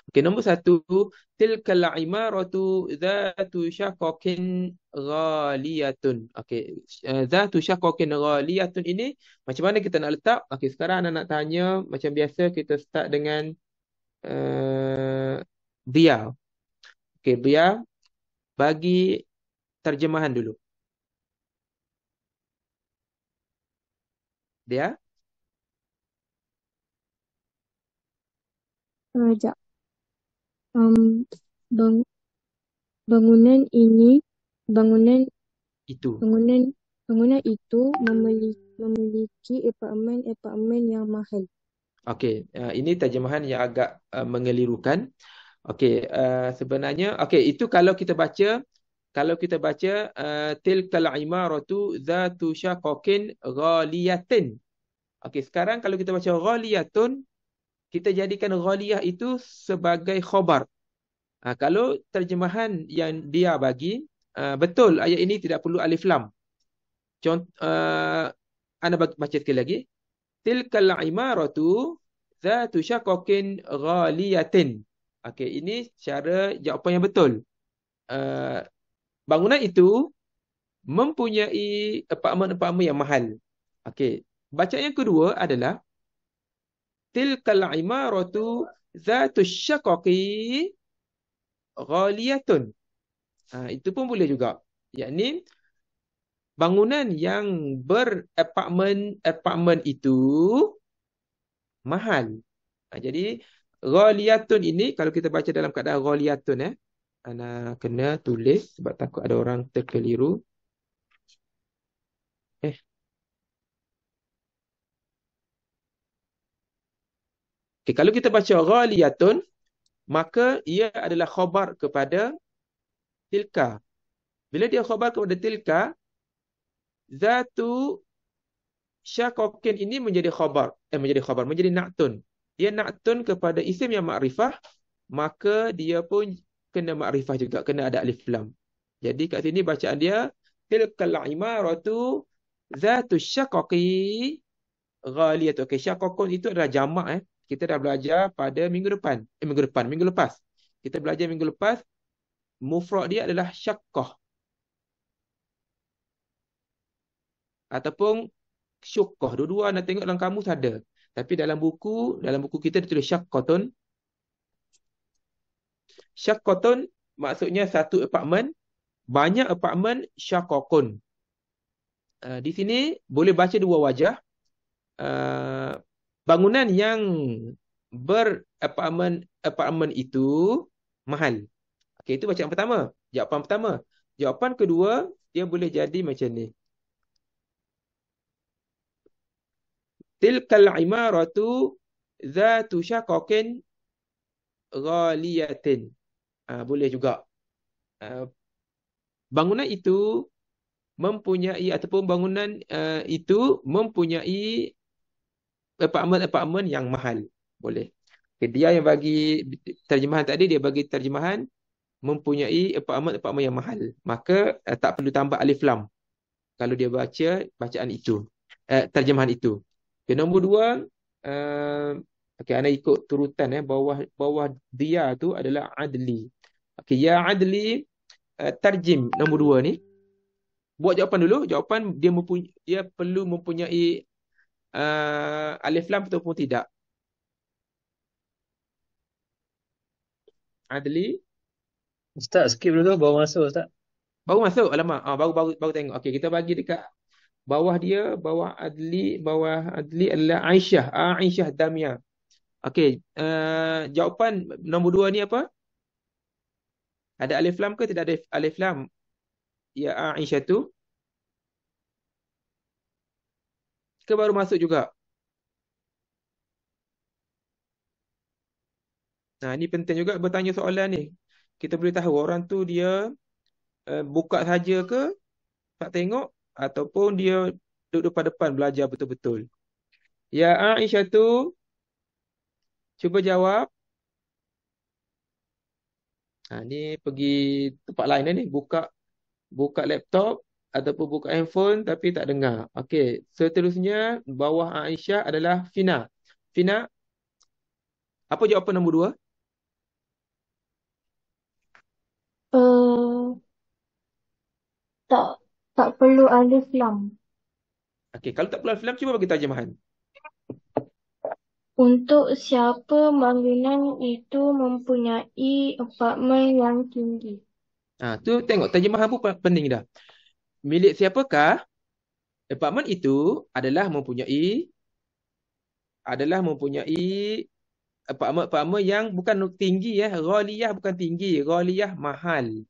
Okey, nombor satu, tilkal imaratu dhatu syaqaqin ghaliyatun. Okey, dhatu syaqaqin ghaliyatun ini macam mana kita nak letak? Okey, sekarang anak nak tanya macam biasa kita start dengan uh, dia. Okey, dia bagi terjemahan dulu. Dia, Sekejap. Um, bang, bangunan ini, bangunan, itu. bangunan, bangunan itu memiliki apartemen yang mahal. Okey, ini terjemahan yang agak mengelirukan. Okey, sebenarnya okey itu kalau kita baca tilkal imaratu dhatu syaqaqin ghaliyatin. Okey, sekarang kalau kita baca ghaliyatun, kita jadikan ghaliyah itu sebagai khabar. Kalau terjemahan yang dia bagi, betul ayat ini tidak perlu alif lam. Contoh, ana baca sekali lagi. Tilkal imaratu dhatu syaqaqin ghaliyatin. Okey, ini cara jawapan yang betul. Uh, Bangunan itu mempunyai apartmen-apartmen yang mahal. Okey. Bacaan yang kedua adalah tilkal imaratu dhatu syaqaqi ghaliyatun. Itu pun boleh juga. Yakni bangunan yang berapartmen itu mahal. Jadi ghaliyatun ini kalau kita baca dalam keadaan ghaliyatun ana kena tulis sebab takut ada orang terkeliru. Eh, okay, kalau kita baca ghaliyatun, maka ia adalah khabar kepada tilka. Bila dia khabar kepada tilka, zatu syaqaqin ini menjadi na'tun. Dia na'tun kepada isim yang makrifah, maka dia pun kena makrifah juga, kena ada alif lam. Jadi kat sini bacaan dia tilkal imaratu zatu syaqaqi ghaliyat. Okey, syaqaqun itu adalah jamak Kita dah belajar pada minggu lepas. Kita belajar minggu lepas, mufrad dia adalah syaqqah ataupun syuqqah. Dua-dua anda tengok dalam kamus ada. Tapi dalam buku kita ditulis syaqqatun. Syaqqatun maksudnya satu apartmen, banyak apartmen syaqqaqun. Di sini boleh baca dua wajah. Uh, Bangunan yang berapartmen itu mahal. Okey, itu bacaan pertama. Jawapan pertama. Jawapan kedua, dia boleh jadi macam ni. Tilkal imaratu dhatu syaqaqin ghaliyatin. Boleh juga. Ah, Bangunan itu mempunyai ataupun bangunan itu mempunyai apartmen-apartmen yang mahal. Boleh. Okay, dia yang bagi terjemahan tadi, dia bagi terjemahan mempunyai apartmen-apartmen yang mahal. Maka tak perlu tambah alif lam kalau dia baca bacaan itu. Terjemahan itu. Okay, nombor dua, okay, anda ikut turutan bawah dia tu adalah adli. Okay, ya adli, terjem nombor dua ni. Buat jawapan dulu. Jawapan dia perlu mempunyai alif lam ataupun tidak. Adli Ustaz, skip dulu baru masuk Ustaz. baru masuk. Alamak, baru tengok. Okey, kita bagi dekat bawah dia, bawah adli adalah Aisyah. Aisyah Damia. Okey, jawapan nombor dua ni apa? Ada alif lam ke tidak ada alif lam? Ya Aisyah tu ke baru masuk juga? Nah, ini penting juga bertanya soalan ni. Kita boleh tahu orang tu dia buka saja ke, tak tengok, ataupun dia duduk depan-depan belajar betul-betul. Ya Aisyah tu, cuba jawab. Ni pergi tempat lain ni, buka laptop ataupun buka handphone tapi tak dengar. Okey, seterusnya bawah Aisyah adalah Fina. Fina, apa jawapan nombor dua? Tak, tak perlu alif lam. Okey, kalau tak perlu alif lam, cuba bagi terjemahan. Untuk siapa bangunan itu mempunyai apartmen yang tinggi. Tu tengok terjemahan pun pening dah. Milik siapakah apartmen itu adalah mempunyai apartmen yang bukan tinggi ya. Ghaliyah bukan tinggi, ghaliyah mahal.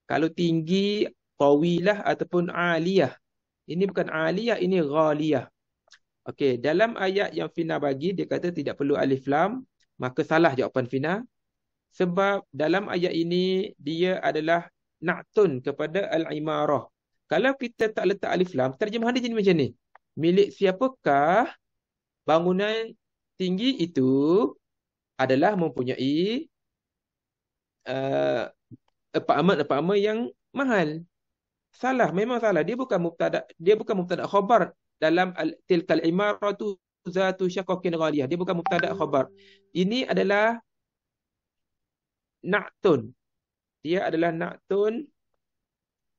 Kalau tinggi tawilah ataupun aliyah. Ini bukan aliyah, ini ghaliyah. Okey, dalam ayat yang Fina bagi dia kata tidak perlu alif lam, maka salah jawapan Fina. Sebab dalam ayat ini dia adalah na'tun kepada al-imarah. Kalau kita tak letak alif lam, terjemahan dia jadi macam ni. Milik siapakah bangunan tinggi itu adalah mempunyai uh, apartmen yang mahal. Salah, memang salah. Dia bukan mubtada khabar dalam tilkal imaratu zatu syaqaqin ghaliyah. Dia bukan mubtada khabar. Ini adalah na'tun. Dia adalah na'tun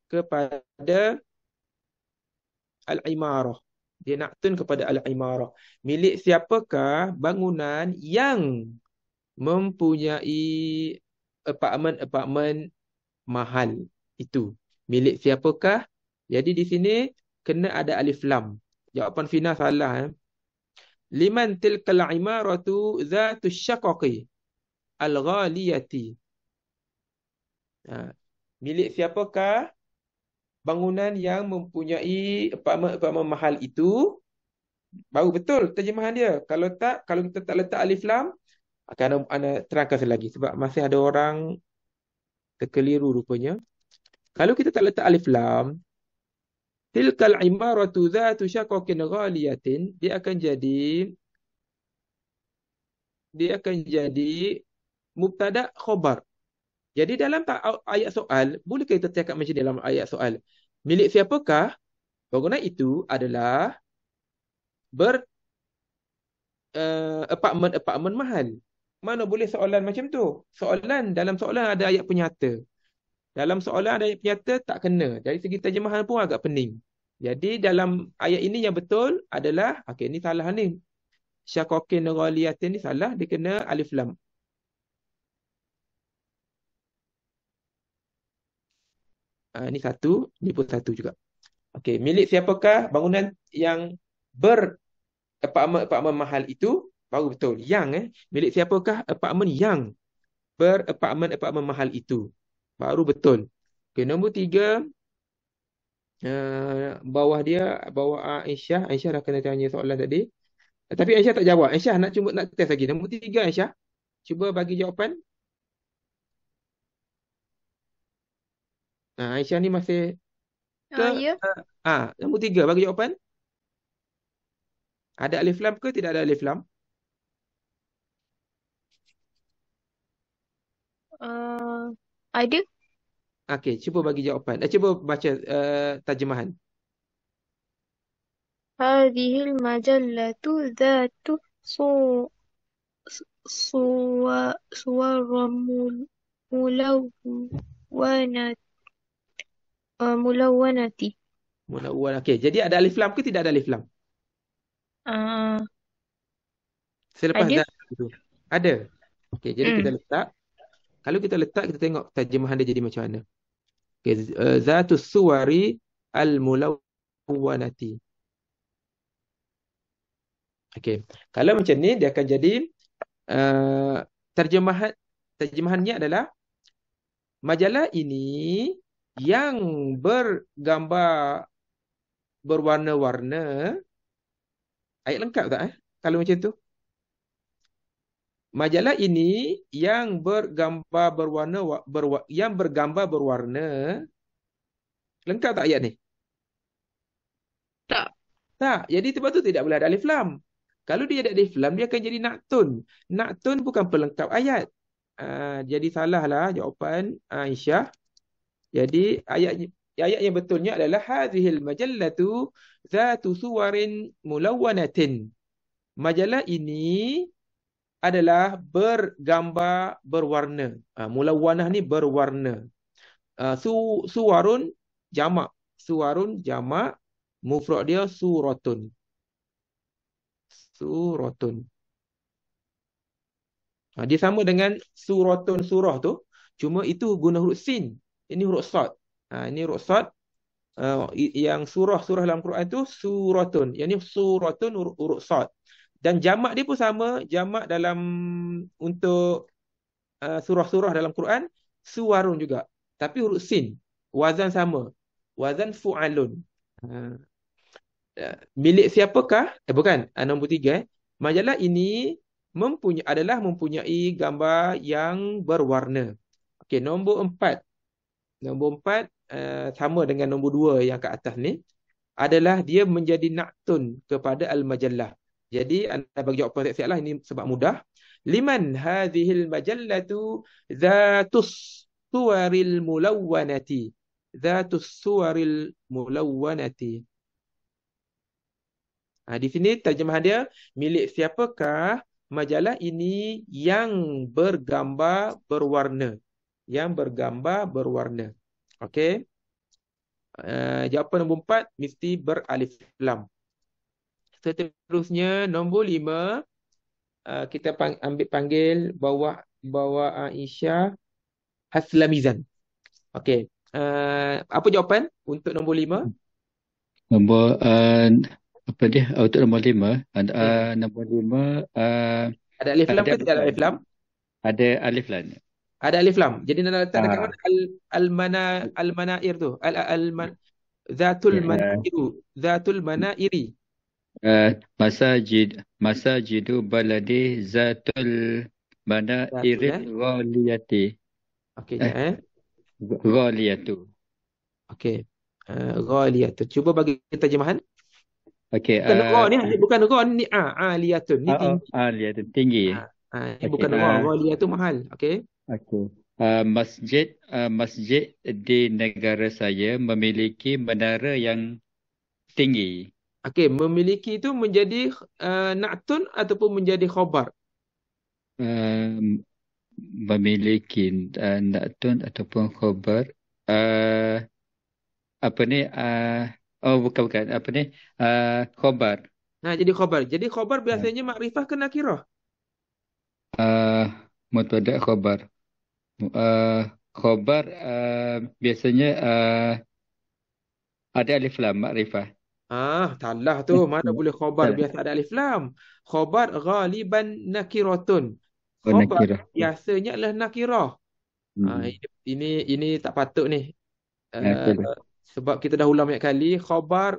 kepada al-imarah. Dia na'tun kepada al-imarah. Milik siapakah bangunan yang mempunyai apartmen mahal itu? Milik siapakah? Jadi di sini kena ada alif lam. Jawapan Fina salah. Liman tilkal imaratu zatu syaqaqi al-ghaliyati. Milik siapakah bangunan yang mempunyai apartmen mahal itu? Baru betul terjemahan dia. Kalau kita tak letak alif lam, akan ana terangkan lagi sebab masih ada orang terkeliru rupanya. Kalau kita tak letak alif lam, tilkal imaratu zatu syaqaqin ghaliyatin, dia akan jadi mubtada khabar. Jadi dalam ayat soal, bolehkah kita cakap macam dalam ayat soal? Milik siapakah bangunan itu adalah apartmen mahal. Mana boleh soalan macam tu? Dalam soalan ada ayat penyata. Dalam soalan ada ayat penyata tak kena. Dari segi terjemahan pun agak pening. Jadi dalam ayat ini yang betul adalah, okey ni salah ni. Syaqaqin ghaliyatin ni salah, dia kena alif lam. Ni satu, ni pun satu juga. Okey, milik siapakah bangunan yang apartmen mahal itu? Baru betul. Milik siapakah apartmen yang apartmen mahal itu? Baru betul. Okey, nombor 3, bawah Aisyah. Aisyah dah kena tanya soalan tadi. Tapi Aisyah tak jawab. Aisyah nak test lagi. Nombor 3 Aisyah. Cuba bagi jawapan. Aisyah ni masih Ya. nombor 3 bagi jawapan. Ada alif lam ke tidak ada alif lam? Ada. Okey, cuba bagi jawapan. Cuba baca terjemahan. Hadhil majallatu dhatu suwaram mulawwanati. Mulawwan. Okey, jadi ada alif lam ke tidak ada alif lam? Selepas Ada. itu. Ada. Okey, jadi kita letak. Kalau kita letak, kita tengok terjemahan dia jadi macam mana. Okay. Zatus suwari al-mulawwanati. Okey. Kalau macam ni, dia akan jadi terjemahannya adalah majalah ini yang bergambar berwarna-warna. Ayat lengkap tak? Kalau macam tu. Majalah ini yang bergambar berwarna. Lengkap tak ayat ni? Tak. Jadi sebab tu tidak boleh ada alif lam. Kalau dia ada alif lam, dia akan jadi na'tun. Na'tun bukan pelengkap ayat. Jadi salahlah jawapan Aisyah. Jadi ayat yang betulnya adalah hadhil majallatu zatu suwarin mulawwanatin. Majalah ini adalah bergambar berwarna. Mulawwanah ni berwarna. Suwarun jamak. suwarun jamak, mufrad dia suratun. Suratun. Dia sama dengan suratun surah tu, cuma itu guna huruf sin. Ini huruf sad. Ini huruf sad. Yang surah-surah dalam Quran tu suratun. Yang ni suratun huruf sad. Dan jamak dia pun sama, jamak dalam untuk surah-surah dalam Quran suwarun juga. Tapi huruf sin. Wazan sama. Wazan fu'alun. Milik siapakah? Bukan. Nombor 3. Majalah ini mempunyai gambar yang berwarna. Okey, nombor 4. Nombor 4 sama dengan nombor 2 yang kat atas ni. Adalah dia menjadi naktun kepada al-majallah. Jadi anda bagi jawapan siap-siap lah. Ini sebab mudah. Liman hadhil majallatu dhatus suwaril mulawwanati. Dhatus suwaril mulawwanati. Di sini terjemahan dia, milik siapakah majalah ini yang bergambar berwarna. Yang bergambar berwarna. Okey. Jawapan nombor 4 mesti beralif lam. Seterusnya nombor 5, kita panggil bawah Aisyah Haslamizan. Okey. Apa jawapan untuk nombor 5? Nombor apa dia? Untuk nombor 5, nombor 5 ada alif lam ke tidak ada alif lam? Ada alif lam. Ada alif lam. Jadi nak letak dekat mana al-manair tu. Zatul manairu. Zatul manairi. Masajidu baladi zatul manairil ghaliyati. Okey, ghaliyatu. Okey. Ghaliyatu. Cuba bagi terjemahan. Okey. Bukan ra ni aliyatun. Ni tinggi. Aliyatun tinggi. Ini bukan ra, ghaliyatu mahal. Okey. Okey. Masjid di negara saya memiliki menara yang tinggi. Okey, memiliki itu menjadi na'tun ataupun menjadi khabar? Memiliki na'tun ataupun khabar. Apa ni? Bukan. Apa ni? Khabar. Jadi khabar. Jadi khabar biasanya makrifah ke nakirah? Mubtada khabar. Khabar biasanya ada alif lam makrifah. Salah tu. Mana boleh khabar biasa ada alif lam. Khabar ghaliban nakiratun. Khabar biasanya adalah nakirah. Ini tak patut ni. Sebab kita dah ulang banyak kali, khabar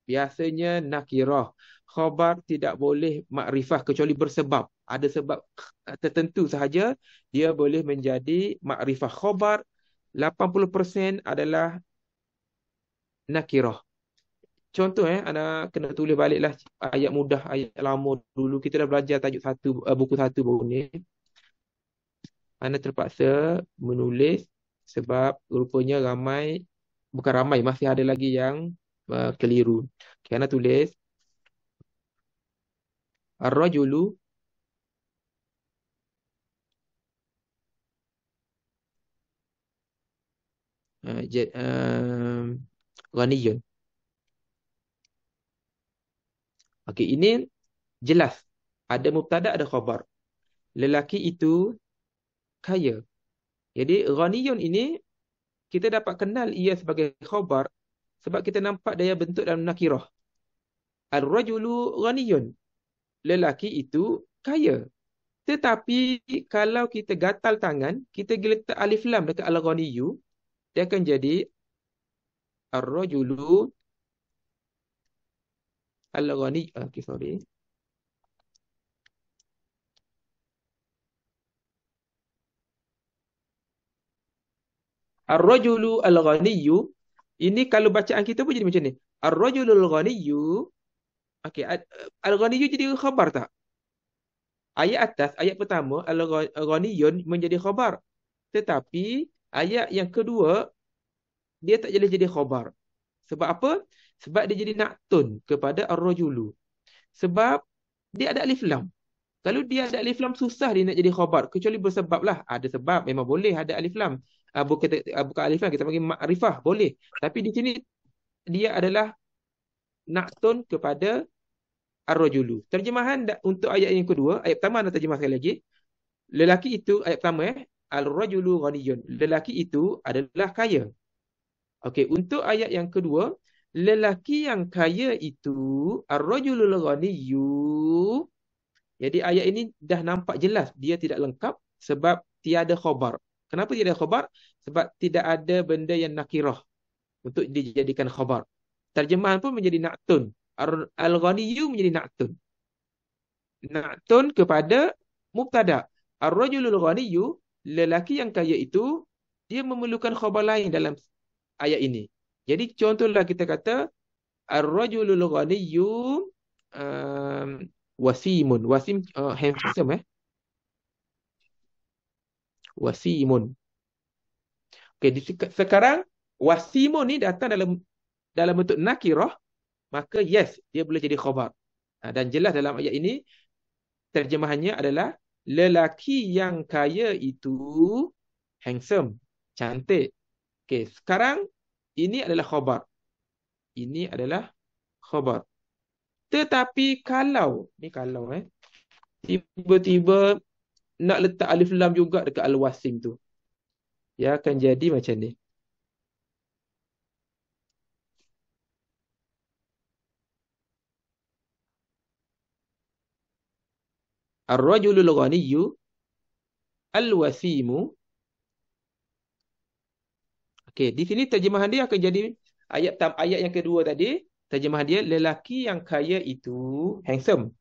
biasanya nakirah. Khabar tidak boleh makrifah kecuali bersebab. Ada sebab tertentu sahaja dia boleh menjadi makrifah. Khabar 80% adalah nakirah. Contoh anak kena tulis baliklah ayat mudah, ayat lama dulu. Kita dah belajar tajuk buku 1 baru ni. Anak terpaksa menulis sebab rupanya bukan ramai, masih ada lagi yang keliru. Okay, anak tulis ar-rajulu ghaniyun. Okey, ini jelas. Ada mubtada, ada khabar. Lelaki itu kaya. Jadi ghaniyun ini kita dapat kenal ia sebagai khabar sebab kita nampak daya bentuk dalam nakirah. Ar-rajulu ghaniyun. Lelaki itu kaya. Tetapi kalau kita gatal tangan, kita letak alif lam dekat al-ghaniyu, dia akan jadi ar-rajulu al-ghani. Okay, sorry. Ar-rajulu al-ghaniyyu. Ini kalau bacaan kita pun jadi macam ni. Ar-rajulu al-ghaniyyu. Okey, al-ghaniyyu jadi khabar tak? Ayat atas, ayat pertama al-ghaniyyun menjadi khabar. Tetapi ayat yang kedua dia tak boleh jadi khabar. Sebab apa? Sebab dia jadi naktun kepada ar-rajulu. Sebab dia ada alif lam. Kalau dia ada alif lam susah dia nak jadi khabar. Kecuali bersebab lah. Ada sebab memang boleh ada alif lam. Bukan alif lam, kita panggil makrifah. Boleh. Tapi di sini dia adalah na'tun kepada ar-rajulu. Terjemahan untuk ayat yang kedua, ayat pertama anda terjemah sekali lagi. Lelaki itu, ayat pertama al-rajulu ghaniyun. Lelaki itu adalah kaya. Okey, untuk ayat yang kedua, lelaki yang kaya itu ar-rajulul ghaniyyu. Jadi ayat ini dah nampak jelas dia tidak lengkap sebab tiada khabar. Kenapa tiada khabar? Sebab tidak ada benda yang nakirah untuk dijadikan khabar. Terjemahan pun menjadi na'tun. Al-ghaniyyu menjadi na'tun. Na'tun kepada mubtada. Ar-rajulul ghaniyyu, lelaki yang kaya itu, dia memerlukan khabar lain dalam ayat ini. Jadi contohlah kita kata ar-rajulul ghaniyyu wasimun. Wasim handsome Wasimun. Okey, sekarang wasimun ni datang dalam bentuk nakirah, maka yes, dia boleh jadi khabar. Dan jelas dalam ayat ini terjemahannya adalah lelaki yang kaya itu handsome, cantik. Okey, sekarang ini adalah khabar. Ini adalah khabar. Tetapi kalau tiba-tiba nak letak alif lam juga dekat al-wasim tu, dia akan jadi macam ni. Ar-rajulul ghaniyyu al-wasimu. Okey, di sini terjemahan dia akan jadi ayat yang kedua tadi, terjemahan dia lelaki yang kaya itu handsome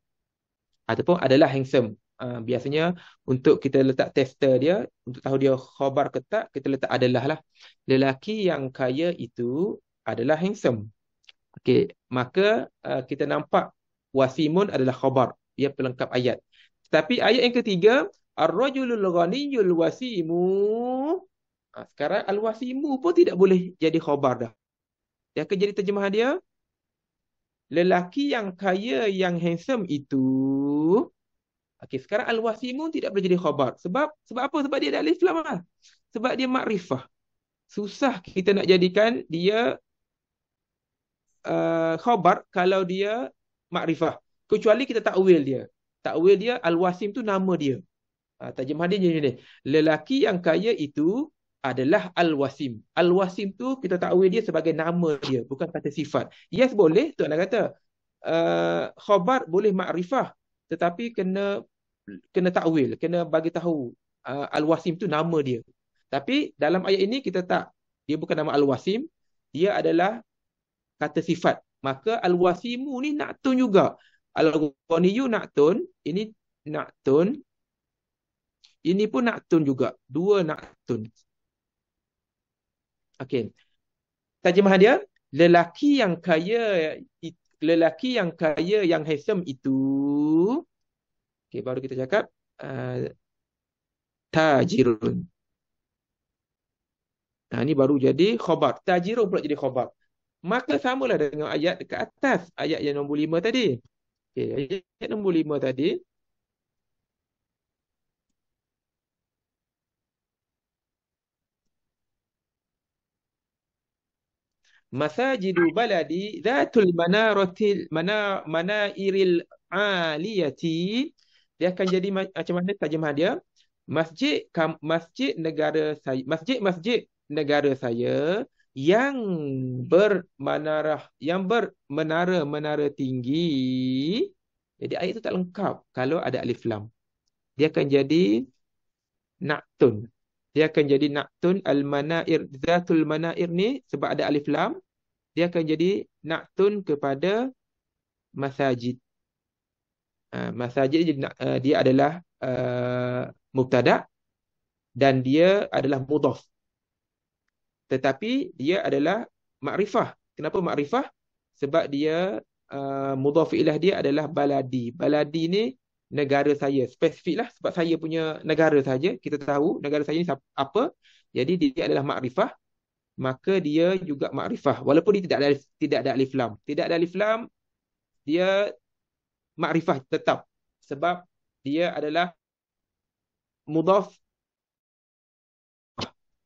ataupun adalah handsome. Biasanya untuk kita letak tester dia, untuk tahu dia khabar ke tak, kita letak adalah lah. Lelaki yang kaya itu adalah handsome. Okey, maka kita nampak wasimun adalah khabar, dia pelengkap ayat. Tapi ayat yang ketiga, ar-rajulul ghaniyyul wasimu. Sekarang al-wasimu pun tidak boleh jadi khabar dah. Dia akan jadi terjemahan dia lelaki yang kaya yang handsome itu. Okey, sekarang al-wasimu tidak boleh jadi khabar. Sebab apa? Sebab dia ada alif lam lah. Sebab dia makrifah. Susah kita nak jadikan dia khabar kalau dia makrifah. Kecuali kita takwil dia. Takwil dia al-wasim tu nama dia. Terjemahan dia macam ni. Lelaki yang kaya itu adalah al-wasim. Al-wasim tu kita takwil dia sebagai nama dia, bukan kata sifat. Yes, boleh, tu anda kata. Khabar boleh makrifah, tetapi kena takwil, kena bagi tahu al-wasim tu nama dia. Tapi dalam ayat ini kita tak, dia bukan nama al-wasim, dia adalah kata sifat. Maka al-wasimu ni na'tun juga. Al-ghaniyyu na'tun, ini na'tun, ini pun na'tun juga. Dua na'tun. Okey. Terjemahan dia, lelaki yang kaya yang handsome itu. Okey, baru kita cakap tajirun. Ini baru jadi khabar. Tajirun pula jadi khabar. Maka samalah dengan ayat dekat atas, ayat yang nombor 5 tadi. Okey, ayat nombor 5 tadi. Masajidu baladi zatul manairil aliyati. Dia akan jadi macam mana terjemahan dia? Masjid negara saya yang bermenara tinggi. Jadi ayat itu tak lengkap kalau ada alif lam. Dia akan jadi na'tun. Dia akan jadi na'tun al-manair. Zatul manair ni sebab ada alif lam, dia akan jadi na'tun kepada masajid. Masajid dia adalah mubtada dan dia adalah mudhaf. Tetapi dia adalah makrifah. Kenapa makrifah? Sebab dia mudhaf ilah dia adalah baladi. Baladi ni negara saya. Spesifik lah sebab saya punya negara saja. Kita tahu negara saya ni apa. Jadi dia adalah makrifah. Maka dia juga makrifah. Walaupun dia tidak ada alif lam. Tidak ada alif lam, dia makrifah tetap. Sebab dia adalah mudhaf.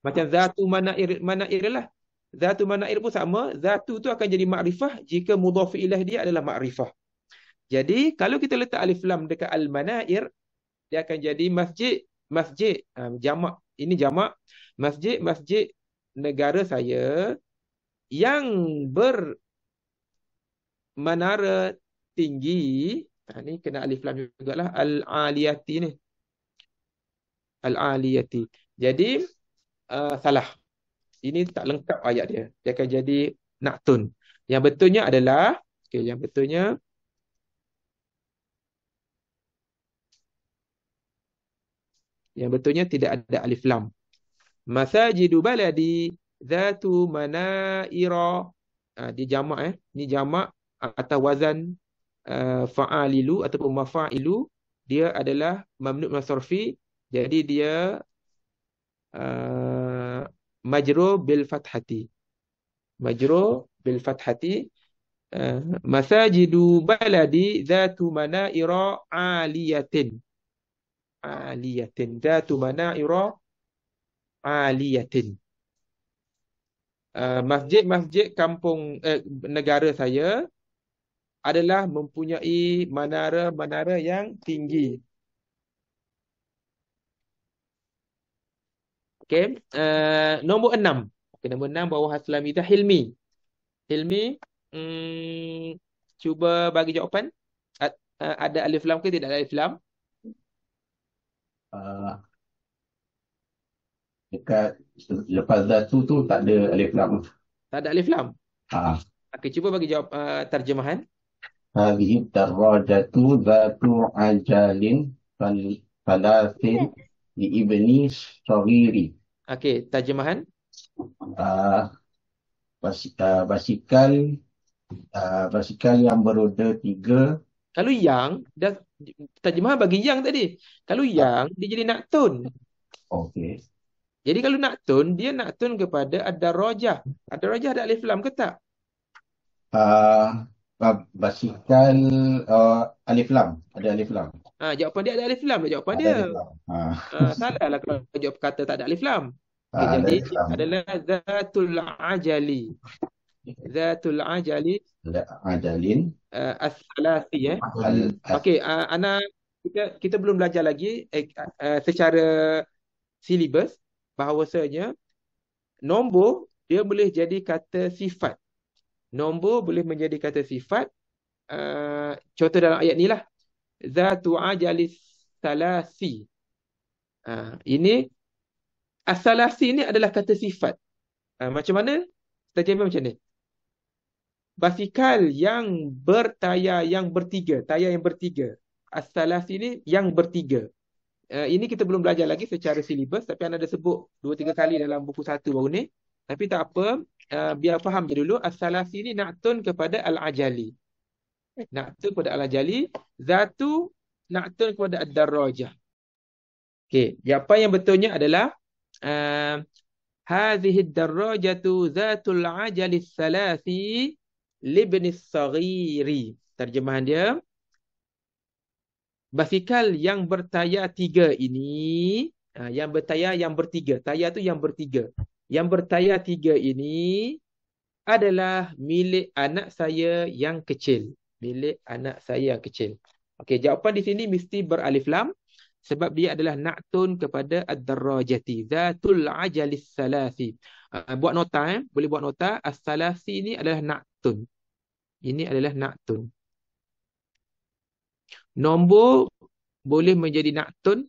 Macam zatu manair lah. Zatu manair pun sama. Zatu tu akan jadi makrifah jika mudhaf ilaih dia adalah makrifah. Jadi kalau kita letak alif lam dekat al-manair, dia akan jadi masjid. Masjid. Jamak. Ini jamak. Masjid. Masjid negara saya yang bermenara tinggi. Ni kena alif lam jugalah. Al-aliyati ni. Al-aliyati. Jadi salah. Ini tak lengkap ayat dia. Dia akan jadi naktun. Yang betulnya adalah, yang betulnya tidak ada alif lam. Masajidu baladi zatu manaira. Dia jamak Ni jamak atau wazan fa'alilu ataupun mafa'ilu. Dia adalah mamnu' min as-sarfi. Jadi dia majrur bil fathati. Majrur bil fathati. Masajidu baladi zatu manaira aliyatin. Aliyatin. Zatu manaira aliyatin. Masjid-masjid kampung negara saya adalah mempunyai menara-menara yang tinggi. Okey, nombor 6. Okey, nombor 6 bawah Aslami dah Hilmi. Hilmi, cuba bagi jawapan. Ada alif lam ke tidak ada alif lam? Dekat lepas zatu tu tak ada alif lam. Tak ada alif lam. Ah, Okey, cuba bagi jawab terjemahan. hadhihi darajatu zatu ajalin falatin li ibni saghiri. Okey, terjemahan. Basikal yang beroda 3. Kalau yang, dah terjemahan bagi yang tadi. Kalau yang, dia jadi naktun. Okey. Jadi kalau naktun, dia naktun kepada ad-darajah. Ad-darajah ada alif lam ke tak? Basikal alif lam. Ada alif lam. Jawapan dia ada alif lam tak jawapan Ada dia? alif lam. Salahlah kalau jawab kata tak ada alif lam. Okay, Ada jadi alif lam. adalah zatul ajali. Zatul ajali Ajalin. as-salasi Al- Okey, Ana kita belum belajar lagi secara silibus bahawasanya nombor dia boleh jadi kata sifat. Nombor boleh menjadi kata sifat. Contoh dalam ayat ni lah. Zatu ajalis salasi. Ini as-salasi ni adalah kata sifat. Macam mana? Terjemah macam ni. Basikal yang bertayar yang bertiga. Tayar yang bertiga. As-salasi ni yang bertiga. Ini kita belum belajar lagi secara silibus. Tapi anda ada sebut 2-3 kali dalam buku 1 baru ni. Tapi tak apa. Biar faham je dulu. As-salasi ni naktun kepada al-ajali. Naktun kepada al-ajali. Zatu naktun kepada ad-darajah. Okey. Jawapan yang betulnya adalah hadhihi ad-darajatu zatul ajali salasi libni saghiri. Terjemahan dia, basikal yang bertayar 3 ini, yang bertayar yang bertiga. Tayar tu yang bertiga. Yang bertayar 3 ini adalah milik anak saya yang kecil. Milik anak saya yang kecil. Okey, jawapan di sini mesti beralif lam sebab dia adalah naktun kepada ad-darajati. Zatul ajalis salasi. Buat nota boleh buat nota. As-salasi ini adalah naktun. Ini adalah naktun. Nombor boleh menjadi naktun.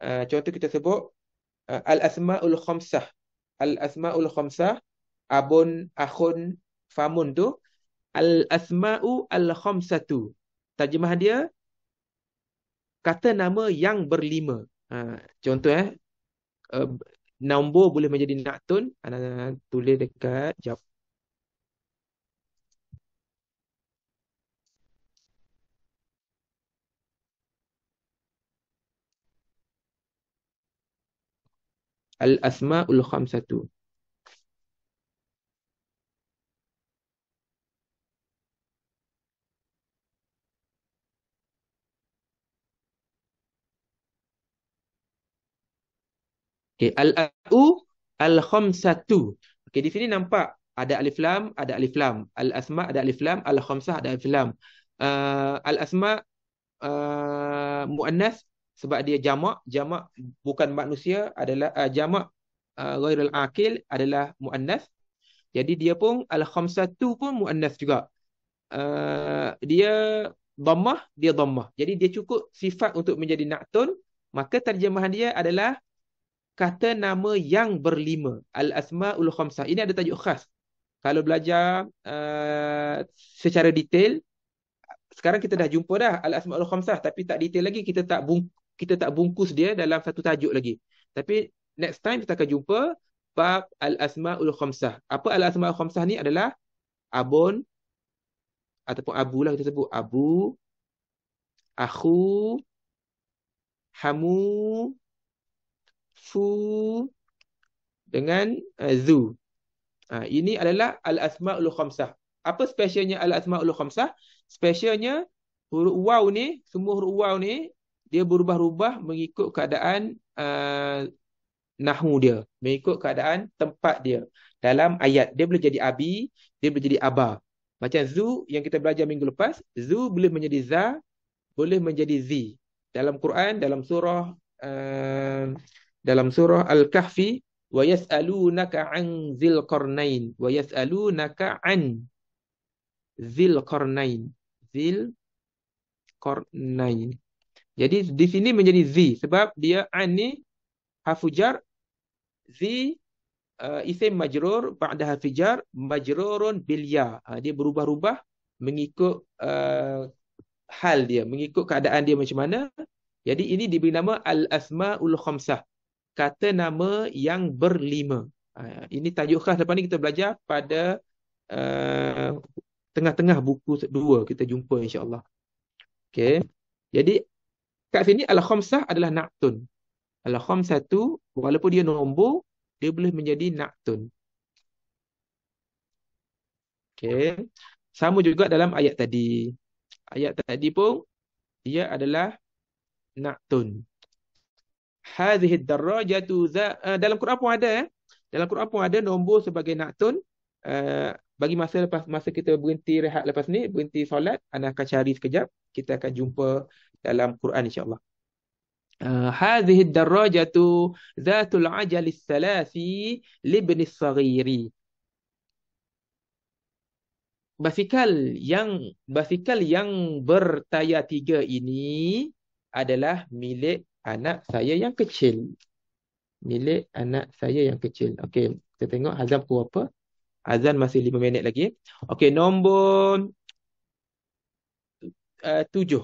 Contoh kita sebut al-asma'ul khamsah. Al-asma'ul khamsah, abun, akhun, famun tu. Al-asma'u al-khamsatu. Terjemahan dia, kata nama yang berlima. Contoh nombor boleh menjadi naktun. Anda tulis dekat jawab. Al-asma'ul khamsatu. Okay. Al-a'u al-khamsatu. Okey, di sini nampak ada alif lam, ada alif lam. Al-asma ada alif lam, al-khamsah ada alif lam. Al-asma muannas sebab dia jamak bukan manusia adalah jamak ghairul aqil adalah muannas. Jadi dia pun al-khamsatu pun muannas juga. Dia dhammah. Jadi dia cukup sifat untuk menjadi na'tun, maka terjemahan dia adalah kata nama yang berlima. Al-asmaul khamsah. Ini ada tajuk khas. Kalau belajar secara detail, sekarang kita dah jumpa dah al-asmaul khamsah, tapi tak detail lagi, kita tak bungkus dia dalam satu tajuk lagi. Tapi next time kita akan jumpa bab al-asmaul khamsah. Apa al-asmaul khamsah ni adalah abun ataupun abu lah, kita sebut abu, akhu, hamu, fu dengan zu. Ini adalah al-asmaul khamsah. Apa specialnya al-asmaul khamsah? Specialnya huruf waw ni, semua huruf waw ni dia berubah-ubah mengikut keadaan nahwu dia, mengikut keadaan tempat dia. Dalam ayat dia boleh jadi abi, dia boleh jadi aba. Macam zu yang kita belajar minggu lepas, zu boleh menjadi za, boleh menjadi zi. Dalam Quran, dalam surah Al-Kahfi, wa yas'alunaka 'an dzil qarnain, wa yas'alunaka 'an dzil qarnain. Dzil qarnain. Jadi di sini menjadi zi sebab dia an ni harfu jar, zi isim majrur ba'da harfi jar majrurun bil ya. Dia berubah-ubah mengikut hal dia, mengikut keadaan dia macam mana. Jadi ini diberi nama al-asmaul khamsah, kata nama yang berlima. Ini tajuk khas. Lepas ni kita belajar pada tengah-tengah buku 2 kita jumpa insya-Allah. Okey. Jadi kat sini al-khamsah adalah na'tun. Al-khamsatu walaupun dia nombor, dia boleh menjadi na'tun. Okey. Sama juga dalam ayat tadi. Ayat tadi pun dia adalah na'tun. Hadhihi ad-darajatu dalam Quran pun ada Dalam Quran pun ada nombor sebagai na'tun. Bagi masa kita berhenti rehat lepas ni, berhenti solat, ana akan cari sekejap, kita akan jumpa dalam Quran insya-Allah. Hadhihi ad-darajatu zatul ajali salasi libni as-saghiri. Basikal yang bertayar 3 ini adalah milik anak saya yang kecil. Milik anak saya yang kecil. Okey, kita tengok azan pukul apa? Azan masih 5 minit lagi. Okey, nombor 7.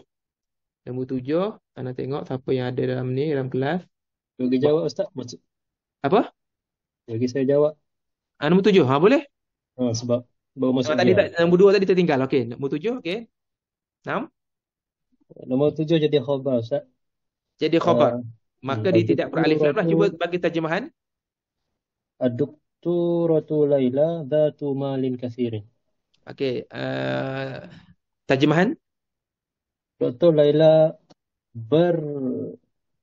Nombor 7, anda tengok siapa yang ada dalam ni, dalam kelas. Bagi jawab Ustaz. Apa? Bagi saya jawab. Nombor 7, boleh? Sebab baru masuk Tadi jam. nombor 2 tadi tertinggal. Okey, nombor 7, okey. 6. Nombor 7 jadi khabar Ustaz. Jadi khabar. Maka dia tidak beralif lam lah. Cuba bagi terjemahan. Ad-doktoratu Laila dhatu malin kathirin. Okey, terjemahan. Doktor Laila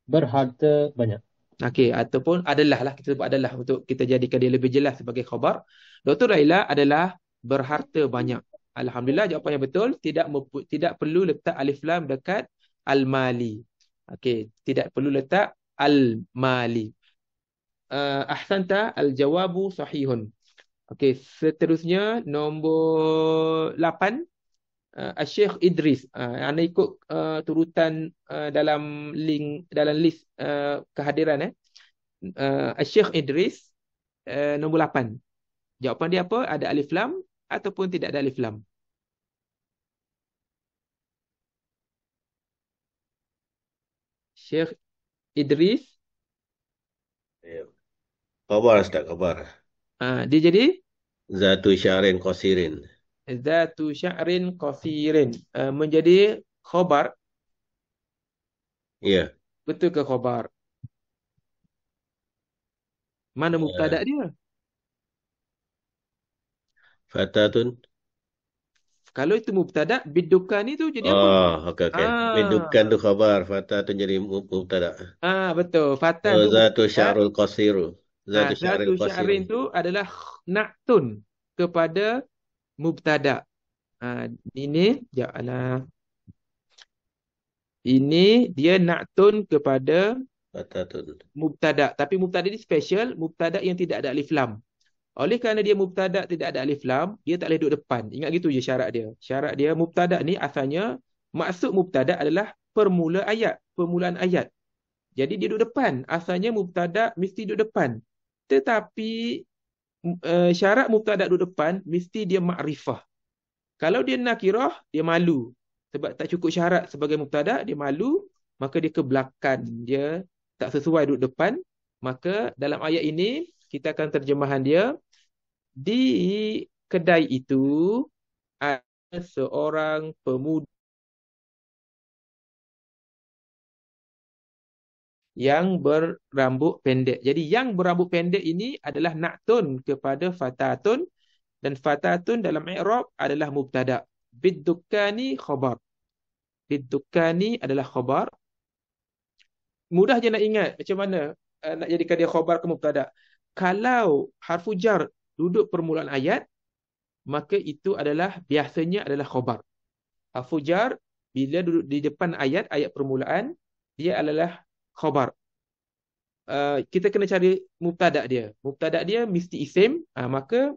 berharta banyak. Okey, ataupun adalah lah, kita sebut adalah untuk kita jadikan dia lebih jelas sebagai khabar. Dr. Laila adalah berharta banyak. Alhamdulillah, jawapan yang betul. Tidak perlu letak alif lam dekat al-mali. Okey, tidak perlu letak al-mali. Ahsanta, al-jawabu sahihun. Okey, seterusnya nombor 8. Syekh Idris. Anda ikut turutan dalam list kehadiran. Syekh Idris nombor 8. Jawapan dia apa? Ada alif lam ataupun tidak ada alif lam? Syekh Idris. Khabar Ustaz, khabar. Dia jadi Zatu sya'rin qasirin. Zatu sya'rin qasirin. Menjadi khabar. Ya. Betul ke khabar? Mana mubtada dia? Fatatun. Kalau itu mubtada, bidukan itu jadi apa? Okey. Bidukan tu khabar, fatatun jadi mubtada. Betul. Fatan tu Zatu mubtada. sya'rul qasiru. Zatu Zatu sya'rin sya'rin qasirin. tu adalah na'tun kepada mubtada. Ini ya ini dia na'tun kepada Fatatun. mubtada. Tapi mubtada ni special, mubtada yang tidak ada alif lam. Oleh kerana dia mubtada tidak ada alif lam, dia tak boleh duduk depan. Ingat gitu je syarat dia. Syarat dia mubtada ni asalnya, maksud mubtada adalah permulaan ayat. Jadi dia duduk depan. Asalnya mubtada mesti duduk depan. Tetapi syarat mubtada duduk depan mesti dia makrifah. Kalau dia nakirah, dia malu. Sebab tak cukup syarat sebagai mubtada, dia malu, maka dia ke belakang. Dia tak sesuai duduk depan. Maka dalam ayat ini, kita akan terjemahan dia. Di kedai itu ada seorang pemuda yang berambut pendek. Jadi yang berambut pendek ini adalah na'tun kepada fatatun, dan fatatun dalam i'rab adalah mubtada. Biddukani khabar. Biddukani adalah khabar. Mudah je nak ingat macam mana nak jadikan dia khabar ke mubtada. Kalau harfu jar duduk permulaan ayat, maka itu adalah biasanya adalah khabar. Harfu jar bila duduk di depan ayat permulaan, dia adalah khabar. Kita kena cari mubtada dia. Mubtada dia mesti isim, maka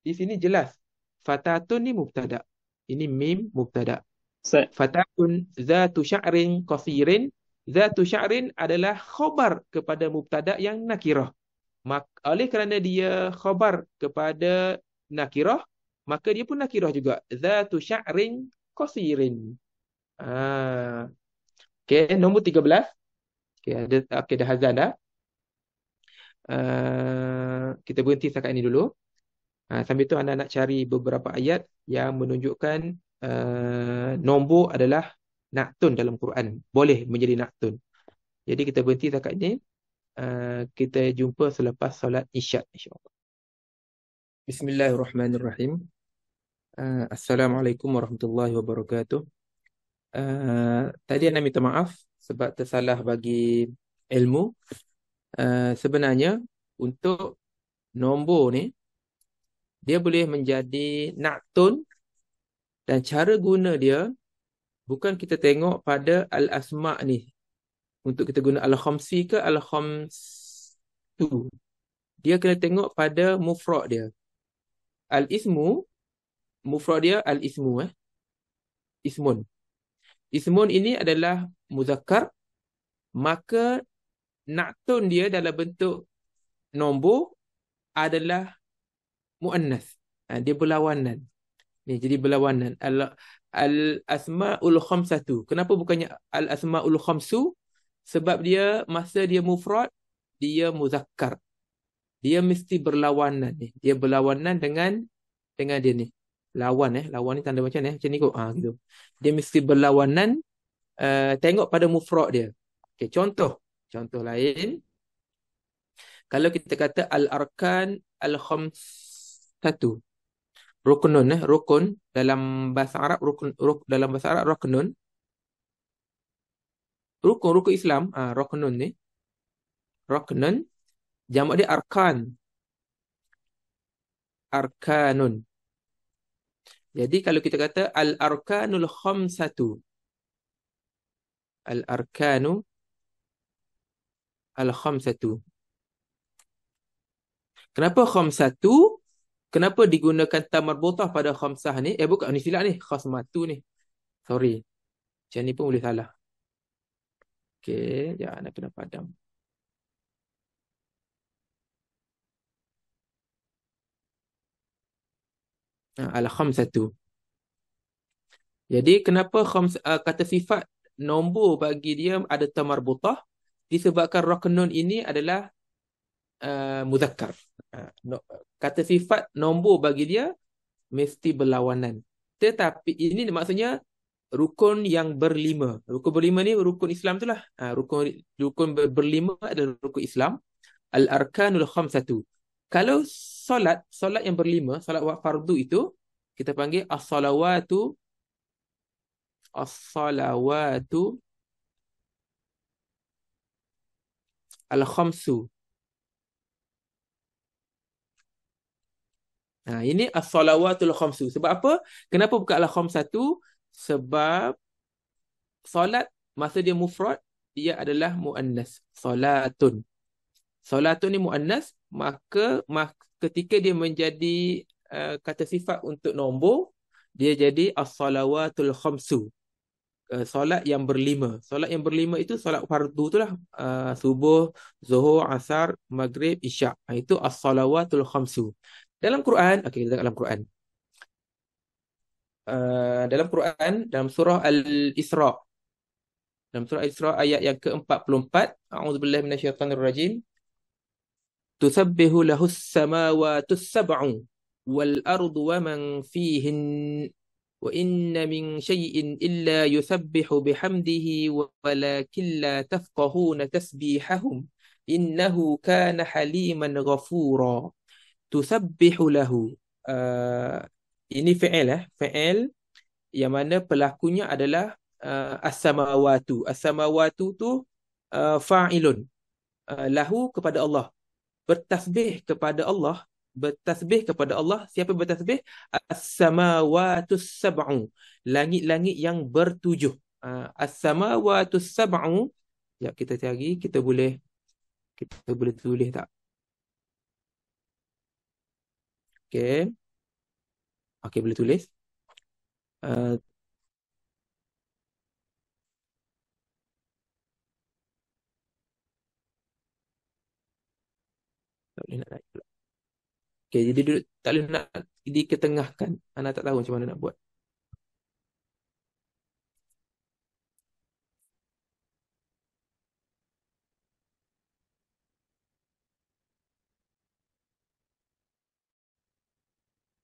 di sini jelas fatatun ni mubtada. Ini mim mubtada. Fatatun zatu sya'rin qasirin. Zatu sya'rin adalah khabar kepada mubtada yang nakirah. Oleh kerana dia khabar kepada nakirah, maka dia pun nakirah juga. Zatu sya'rin qasirin. Okey, nombor 13. Okey, dah hazan dah. Kita berhenti setakat ini dulu. Sambil tu anda nak cari beberapa ayat yang menunjukkan nombor adalah na'tun dalam Quran. Boleh menjadi na'tun. Jadi kita berhenti setakat ini. Kita jumpa selepas solat Isyak, insya-Allah. Bismillahirrahmanirrahim. Assalamualaikum warahmatullahi wabarakatuh. Tadi Anda minta maaf sebab tersalah bagi ilmu. Sebenarnya untuk nombor ni dia boleh menjadi na'tun, dan cara guna dia bukan kita tengok pada al-asma' ni. Untuk kita guna al-khamsi ke al-khamsu, dia kena tengok pada mufrad dia. Al-ismu, mufrad dia al-ismu, ismun. Ismun ini adalah muzakkar, maka na'tun dia dalam bentuk nombor adalah muannas. Dia berlawanan. Ni jadi berlawanan. Al-asma'ul khamsatu. Kenapa bukannya al-asma'ul khamsu? Sebab dia masa dia mufrad, dia muzakkar. Dia mesti berlawanan ni. Dia berlawanan dengan dia ni. Lawan lawan ni tanda macam ni, macam ni kot. Gitu. Dia mesti berlawanan, tengok pada mufrad dia. Okey, contoh lain. Kalau kita kata al-arkan al-khamsatu. Ruknun, rukun dalam bahasa Arab, dalam bahasa Arab ruknun. Rukun Islam, ruknun ni. Ruknun, jamak dia arkan. Arkanun. Jadi kalau kita kata al-arkanul khamsatu. Al-arkanu al-khamsatu. Kenapa khamsatu? Kenapa digunakan ta marbutah pada khamsah ni? Bukan, ni silap ni. Khasmatu ni. Sorry. Macam ni pun boleh salah. Okey, jangan nak kena padam. Al-khamsatu. Jadi kenapa kata sifat nombor bagi dia ada ta marbutah? Disebabkan ruknun ini adalah muzakkar. Kata sifat nombor bagi dia mesti berlawanan. Tetapi ini maksudnya rukun yang berlima. Rukun berlima ni rukun Islam tu lah. Rukun berlima adalah rukun Islam. Al-arkanul khamsatu. Kalau solat yang berlima, solat fardu itu kita panggil as-salawatu al-khamsu. Ini as-salawatul khamsu. Sebab apa? Kenapa bukan al-khamsatu? Sebab solat masa dia mufrad, dia adalah muannas. Solatun. Solatun ni muannas, maka ketika dia menjadi kata sifat untuk nombor, dia jadi as-salawatul khamsu. Solat yang berlima. Solat yang berlima itu solat fardu itulah. Subuh, zuhur, asar, maghrib, isyak. Itu as-salawatul khamsu. Dalam Quran, okey, kita tengok dalam Quran. Dalam Quran, dalam surah Al-Isra. Dalam surah Al-Isra ayat yang ke-44, a'udzubillahi minasyaitonirrajim. Tusabbihu lahus samawati sab'u wal ardu wa man fihin wa inna min syai'in illa yusabbihu bihamdihi walakin la tafqahuna tasbihahum innahu kana haliman ghafura. Tusabbihu lahu. Ini fi'il fi'il yang mana pelakunya adalah as-samawatu. As-samawatu tu fa'ilun. Lahu kepada Allah. Bertasbih kepada Allah. Bertasbih kepada Allah. Siapa bertasbih? As-samawatus sab'u. Langit-langit yang bertujuh. As-samawatus sab'u. Ya, kita cari. Kita boleh tulis tak? Okey. Okey, boleh tulis. Tak boleh nak naik pula. Okey, jadi duduk, tak boleh nak diketengahkan. Anak tak tahu macam mana nak buat.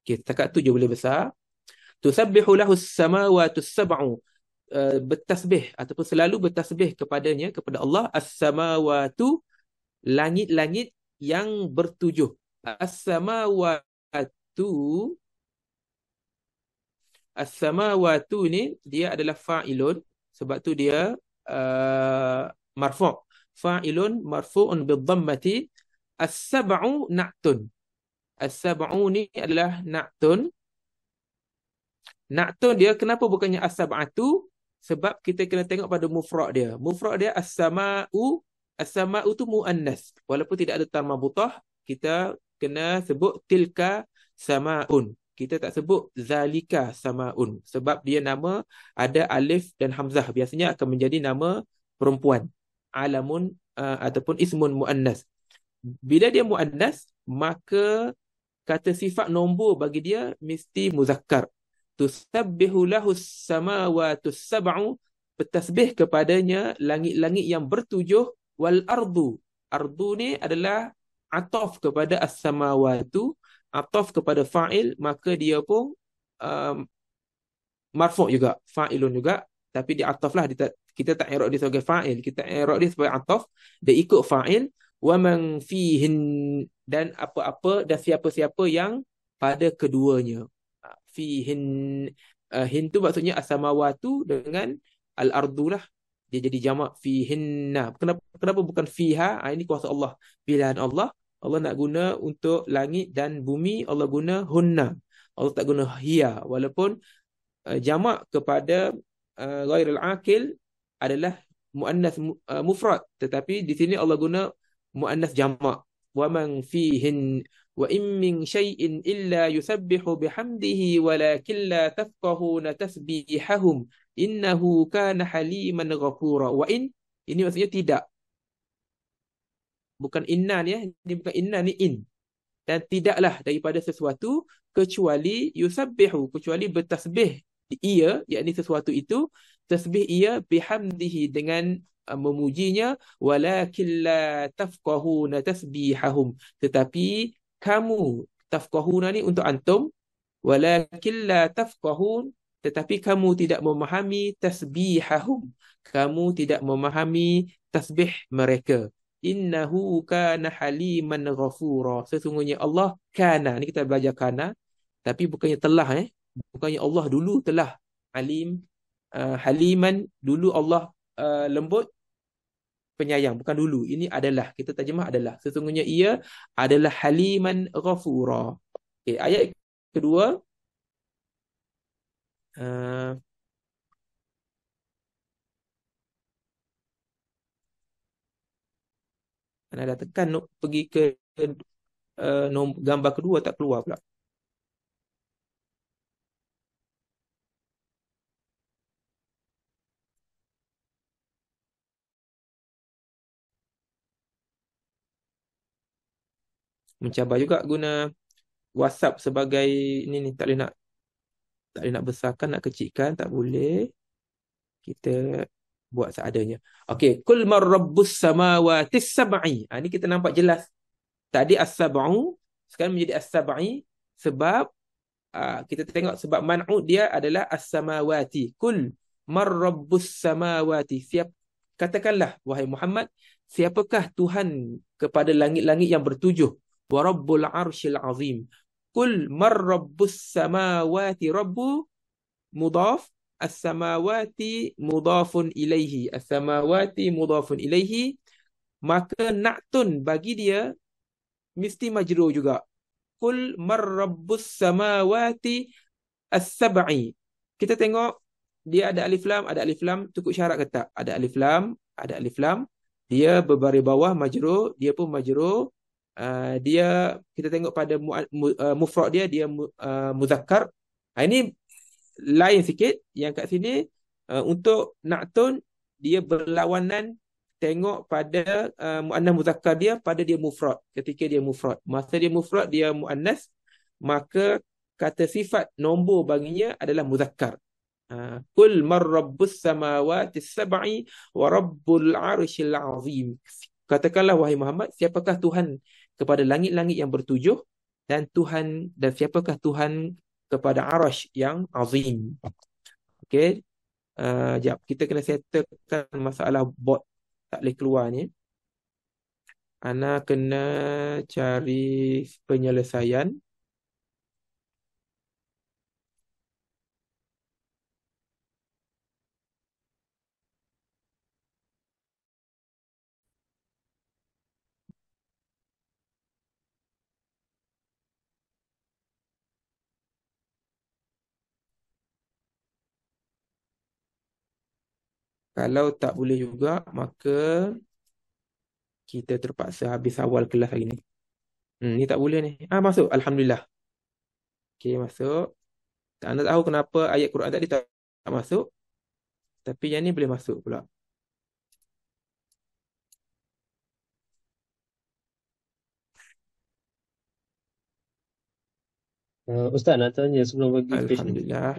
Okey, setakat tu je boleh besar. Tusabbihu lahu as-samawati sab'u. Bertasbih ataupun selalu bertasbih kepadanya, kepada Allah, as-samawatu, langit-langit yang bertujuh. As-samawatu ni dia adalah fa'ilun, sebab tu dia marfu'. Fa'ilun marfu'un bidhammati. As-sab'u na'tun. As-sab'u ni adalah na'tun. Na'tun dia kenapa bukannya as-sab'atu? Sebab kita kena tengok pada mufrad dia. Mufrad dia as-sama'u. As-sama'u tu muannas. Walaupun tidak ada tarmabutah, kita kena sebut tilka sama'un. Kita tak sebut zalika sama'un. Sebab dia nama ada alif dan hamzah. Biasanya akan menjadi nama perempuan. Alamun ataupun ismun muannas. Bila dia muannas, maka kata sifat nombor bagi dia mesti muzakkar. Tusabbihu lahus samawati sab'u. Bertasbih kepadanya langit-langit yang bertujuh. Wal ardu. Ardu ni adalah ataf kepada as-samawatu. Ataf kepada fa'il. Maka dia pun marfu' juga. Fa'ilun juga. Tapi dia ataf lah. Kita tak i'rab dia sebagai fa'il. Kita i'rab dia sebagai ataf. Dia ikut fa'il. Wa man fihin. Dan apa-apa dan siapa-siapa yang pada keduanya. Fihin. Hin tu maksudnya as-samawatu dengan al-ardu lah. Dia jadi jamak fihinna. Kenapa bukan fiha? Ini kuasa Allah. Pilihan Allah. Allah nak guna untuk langit dan bumi. Allah guna hunna. Allah tak guna hiya. Walaupun jamak kepada ghairul akil adalah muannas mufrad. Tetapi di sini Allah guna muannas jamak. Wa man fihin wa in min syai'in illa yusabbihu bihamdihi walakin la tafqahuna tasbihahum innahu kana haliman ghafura. Wa in, ini maksudnya tidak. Bukan inna ni ini bukan inna, ni in. Dan tidaklah daripada sesuatu kecuali yusabbihu, kecuali bertasbih ia, yakni sesuatu itu tasbih ia bihamdihi, dengan memujinya, walakin la tafqahuna tasbihahum, tetapi kamu, tafqahuna ni untuk antum, walakin la tafqahun, tetapi kamu tidak memahami tasbihahum, kamu tidak memahami tasbih mereka. Innahu kana haliman ghafura. Sesungguhnya Allah kana, ni kita belajar kana, tapi bukannya telah bukannya Allah dulu telah alim, haliman dulu Allah lembut penyayang, bukan dulu. Ini adalah, kita terjemah adalah. Sesungguhnya ia adalah haliman ghafura. Okey, ayat kedua. Uh, Anda dah tekan pergi ke gambar kedua tak keluar pula. Mencabar juga guna WhatsApp sebagai ni tak boleh nak besarkan, nak kecilkan, tak boleh. Kita buat seadanya. Okey, kul man rabbus samawati sab'i. Ni kita nampak jelas. Tadi as-sab'u, sekarang menjadi as-sab'i sebab kita tengok sebab man'u dia adalah as-samawati. Kul man rabbus samawati. Katakanlah wahai Muhammad, siapakah Tuhan kepada langit-langit yang bertujuh? Wa rabbul arsyil azim. Kul man rabbus samawati, rabbu mudaf, as-samawati mudafun ilaihi. As-samawati mudafun ilaihi. Maka na'tun bagi dia mesti majrur juga. Kul man rabbus samawati as-sab'i. Kita tengok dia ada alif lam, cukup syarat ke tak? Ada alif lam. Dia berbaris bawah majrur, dia pun majrur. Dia kita tengok pada mufrad dia muzakkar. Ini lain sikit. Yang kat sini untuk na'tun dia berlawanan tengok pada muannas muzakkar dia pada dia mufrad. Ketika dia mufrad, masa dia mufrad dia muannas, maka kata sifat nombor baginya adalah muzakkar. Kul man rabbus samawati sab'i wa rabbul arsyil azim. Katakanlah wahai Muhammad, siapakah Tuhan kepada langit-langit yang bertujuh dan siapakah Tuhan kepada arasy yang azim. Okey. Jap, kita kena settlekan masalah bot tak boleh keluar ni. Ana kena cari penyelesaian. Kalau tak boleh juga, maka kita terpaksa habis awal kelas hari ni. Ni tak boleh ni. Masuk. Alhamdulillah. Okey, masuk. Tak nak tahu kenapa ayat Quran tadi tak masuk. Tapi yang ni boleh masuk pula. Ustaz nak tanya sebelum bagi question. Alhamdulillah.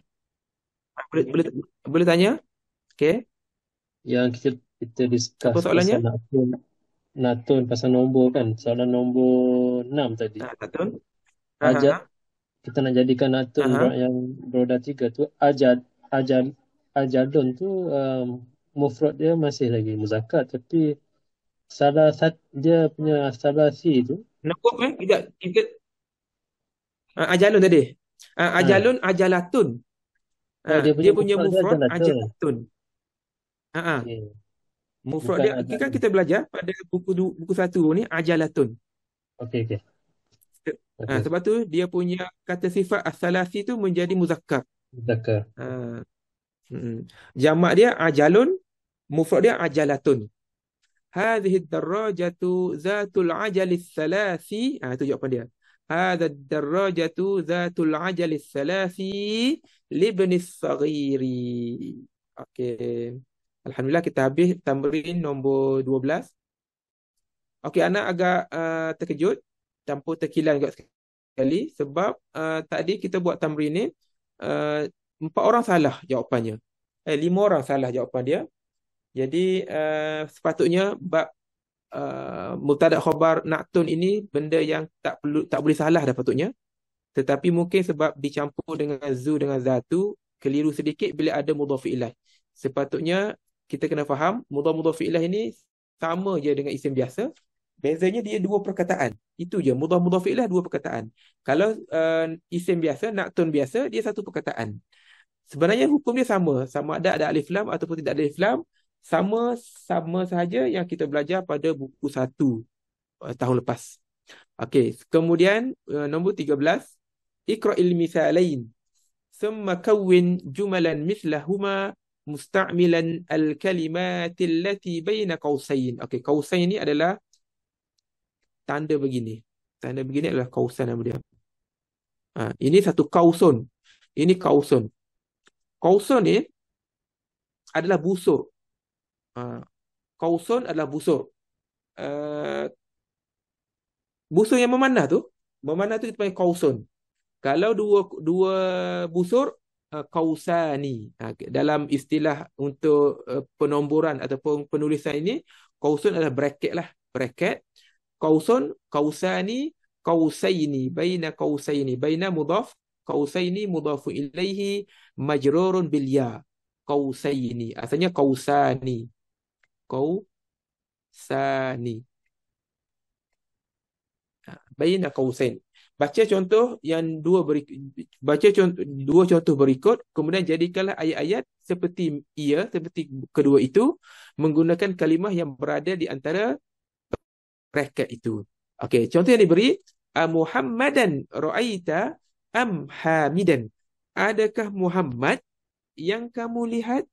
Boleh tanya? Okey. Yang kita discuss Apa soalannya? pasal natun pasal nombor kan. Soalan nombor 6 tadi. Natun. Ajat kita nak jadikan natun yang beroda 3 tu ajadun tu mufrad dia masih lagi muzakkar, tapi dia punya salasi tu Nombor tidak kita ajalun tadi. Ajalun ajalatun. Dia punya mufrad ajalatun. Okay. Mufrad dia kan kita belajar pada buku 1 ni ajalatun. Okey. Sebab tu dia punya kata sifat as-salasi tu menjadi muzakkar. Jamak dia ajalun, mufrad dia ajalatun. Hadhihi ad-darajatu zatul ajalis salasi. Itu jawapan dia. Hadha ad-darajatu zatul ajalis salasi libnis saghiri. Okey. Alhamdulillah kita habis tamrin nombor 12. Okey, anak agak terkejut, campur terkilan juga sekali sebab tadi kita buat tamrin ni 4 orang salah jawapannya. 5 orang salah jawapan dia. Jadi sepatutnya bab mubtada khabar na'tun ini benda yang tak boleh salah dah patutnya. Tetapi mungkin sebab dicampur dengan zu dengan zatu, keliru sedikit bila ada mudhaf ilaih. Sepatutnya kita kena faham mudhaf ilaih ini sama je dengan isim biasa. Bezanya dia 2 perkataan. Itu je, mudhaf ilaih 2 perkataan. Kalau isim biasa, na'tun biasa, dia 1 perkataan. Sebenarnya hukum dia sama ada alif lam ataupun tidak ada alif lam, sama sahaja yang kita belajar pada buku 1 tahun lepas. Okey, kemudian nombor 13, Iqra'il mithalain. ثم كون جملا مثلهما مستعملا الكلمات التي بين قوسين. Okey, قوسين ni adalah tanda begini. Tanda begini adalah kausan nama dia. Ini satu kausun. Ini kausun. Kausun ni adalah busur. Kausun adalah busur. Busur yang memanah tu kita panggil kausun. Kalau dua busur, kausani. Dalam istilah untuk penomboran ataupun penulisan ini, kausun adalah bracket lah. Bracket. Kausun, kausani, kausaini, baina kausaini, baina mudhaf, kausaini mudhafu ilaihi, majrurun bil ya. Kausaini. Asalnya kausani. Kausani. Baina kausain. Baca contoh yang dua contoh berikut, kemudian jadikanlah ayat-ayat seperti kedua itu menggunakan kalimah yang berada di antara bracket itu. Okey, contoh yang diberi, Muhammadan ra'aita am hamidan. Adakah Muhammad yang kamu lihat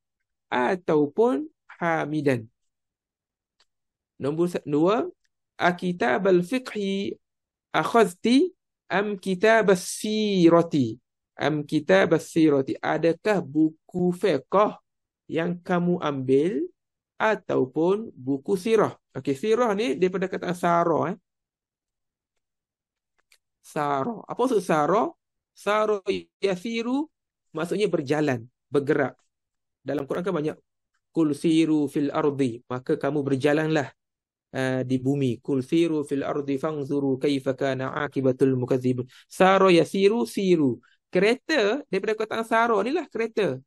ataupun hamidan? Nombor 2, akitab al-fiqhi akhadti am kitab as-sirati. Am kitab as-sirati. Adakah buku fiqh yang kamu ambil ataupun buku sirah? Okey, sirah ni daripada kata sara. Sara. Apa maksud sara? Sara yasiru maksudnya berjalan, bergerak. Dalam Quran kan banyak kul siru fil ardi, maka kamu berjalanlah di bumi. Kul siru fil ardi fanzuru kaifa kana akibatul mukadzibun. Sara yasiru siru. Kereta daripada kataan sara ni lah kereta.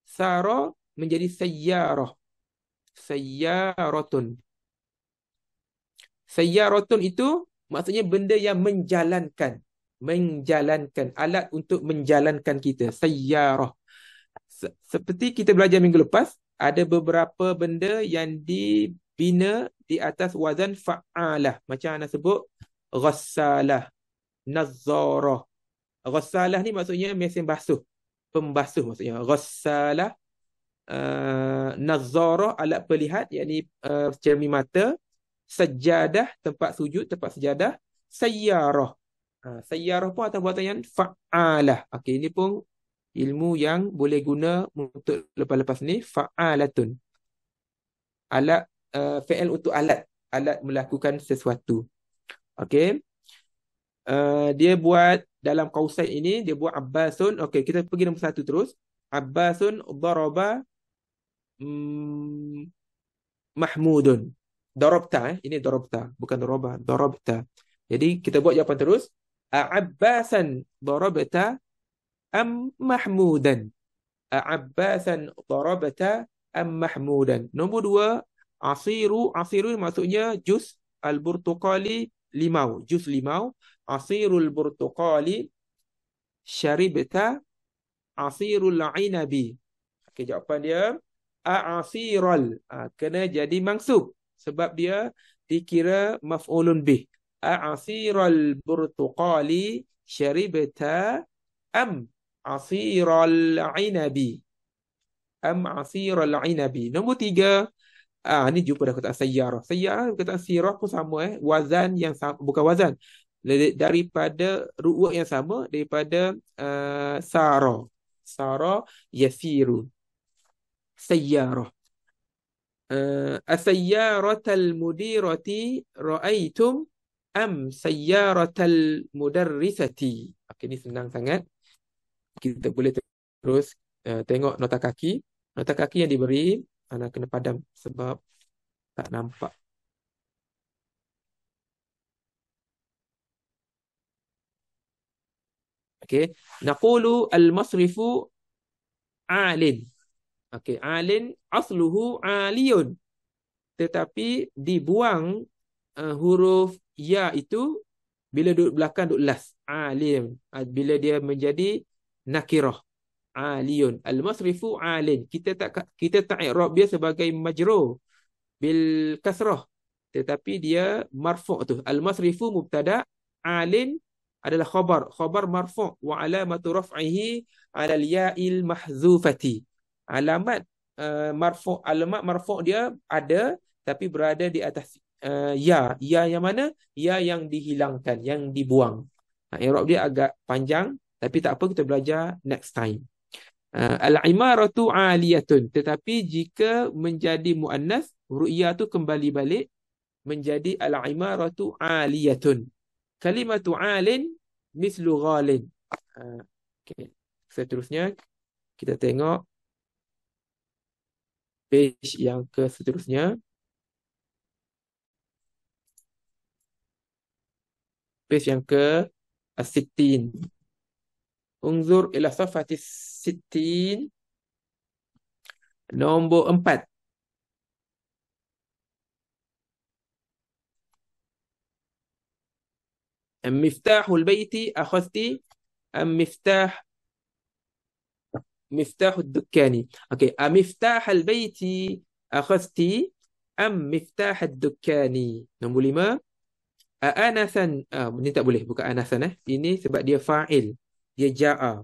Sara menjadi sayyarah. Sayyaratun. Sayyaratun itu maksudnya benda yang menjalankan. Menjalankan. Alat untuk menjalankan kita. Sayyarah. Seperti kita belajar minggu lepas, ada beberapa benda yang dibina di atas wazan fa'alah. Macam anda sebut, ghassalah, nazzarah. Ghassalah ni maksudnya mesin basuh. Pembasuh maksudnya. Ghassalah, nazzarah, alat pelihat, yakni cermin mata. Sajadah, tempat sujud, tempat sejadah. Sayyarah. Sayyarah pun atas buatan yang fa'alah. Okey, ini pun ilmu yang boleh guna untuk lepas-lepas ni. Fa'alatun. Alat, fi'il untuk alat. Alat melakukan sesuatu. Okey. Dia buat dalam kausain ini, dia buat Abbasun. Okey, kita pergi nombor 1 terus. Abbasun daraba Mahmudun. Darabta, ini darabta, bukan daraba, darabta. Jadi kita buat jawapan terus. Abbasan darabta am Mahmudan. Abbasan darabta am Mahmudan. Nombor 2, asiru. Asiru maksudnya jus al-burtuqali, limau. Jus limau. Asirul burtuqali syaribta asirul inabi. Okey, jawapan dia asiral. Kena jadi mansub sebab dia dikira maf'ulun bih. Asiral burtuqali syaribta am asiral inabi. Am asiral inabi. Nombor 3, ni jumpa dah kata sayyarah. Sayyarah kata sirah pun sama, wazan yang sama, bukan wazan, daripada ru'wah yang sama, daripada sara. Sara yasiru. Sayyarah. Asayyaratal mudirati ra'aitum am sayyaratal mudarrisati. Okey, ni senang sangat. Kita boleh terus tengok nota kaki. Nota kaki yang diberi, anak kena padam sebab tak nampak. Okey, naqulu al-masrifu alin. Okey, alin asluhu aliyun. Tetapi dibuang huruf ya itu bila duduk belakang duduk las. Alim. Bila dia menjadi nakirah. Aliyun. Al-masrifu alin. Kita tak i'rab dia sebagai majrur bil kasrah. Tetapi dia marfu' tu. Al-masrifu mubtada', alin adalah khabar. Khabar marfu' wa alamatu raf'ihi 'ala al-ya'il mahzufati. Alamat alamat marfu' dia ada tapi berada di atas ya. Ya yang mana? Ya yang dihilangkan, yang dibuang. I'rab dia agak panjang tapi tak apa, kita belajar next time. Al-imaratu 'aliyatun, tetapi jika menjadi muannas, ru'ya tu kembali balik menjadi al-imaratu 'aliyatun. Kalimatu 'alin mislu ghalin. Okay. Seterusnya kita tengok page yang ke seterusnya. Page yang ke 60. Unzur ila safhati 60. Nombor 4. Miftahul baiti akhadti am miftahud dukkani. Okey, miftahul baiti akhadti am miftahud dukkani. Nombor 5. Anasan, ini tak boleh, bukan anasan ini sebab dia fa'il. Dia ja'a.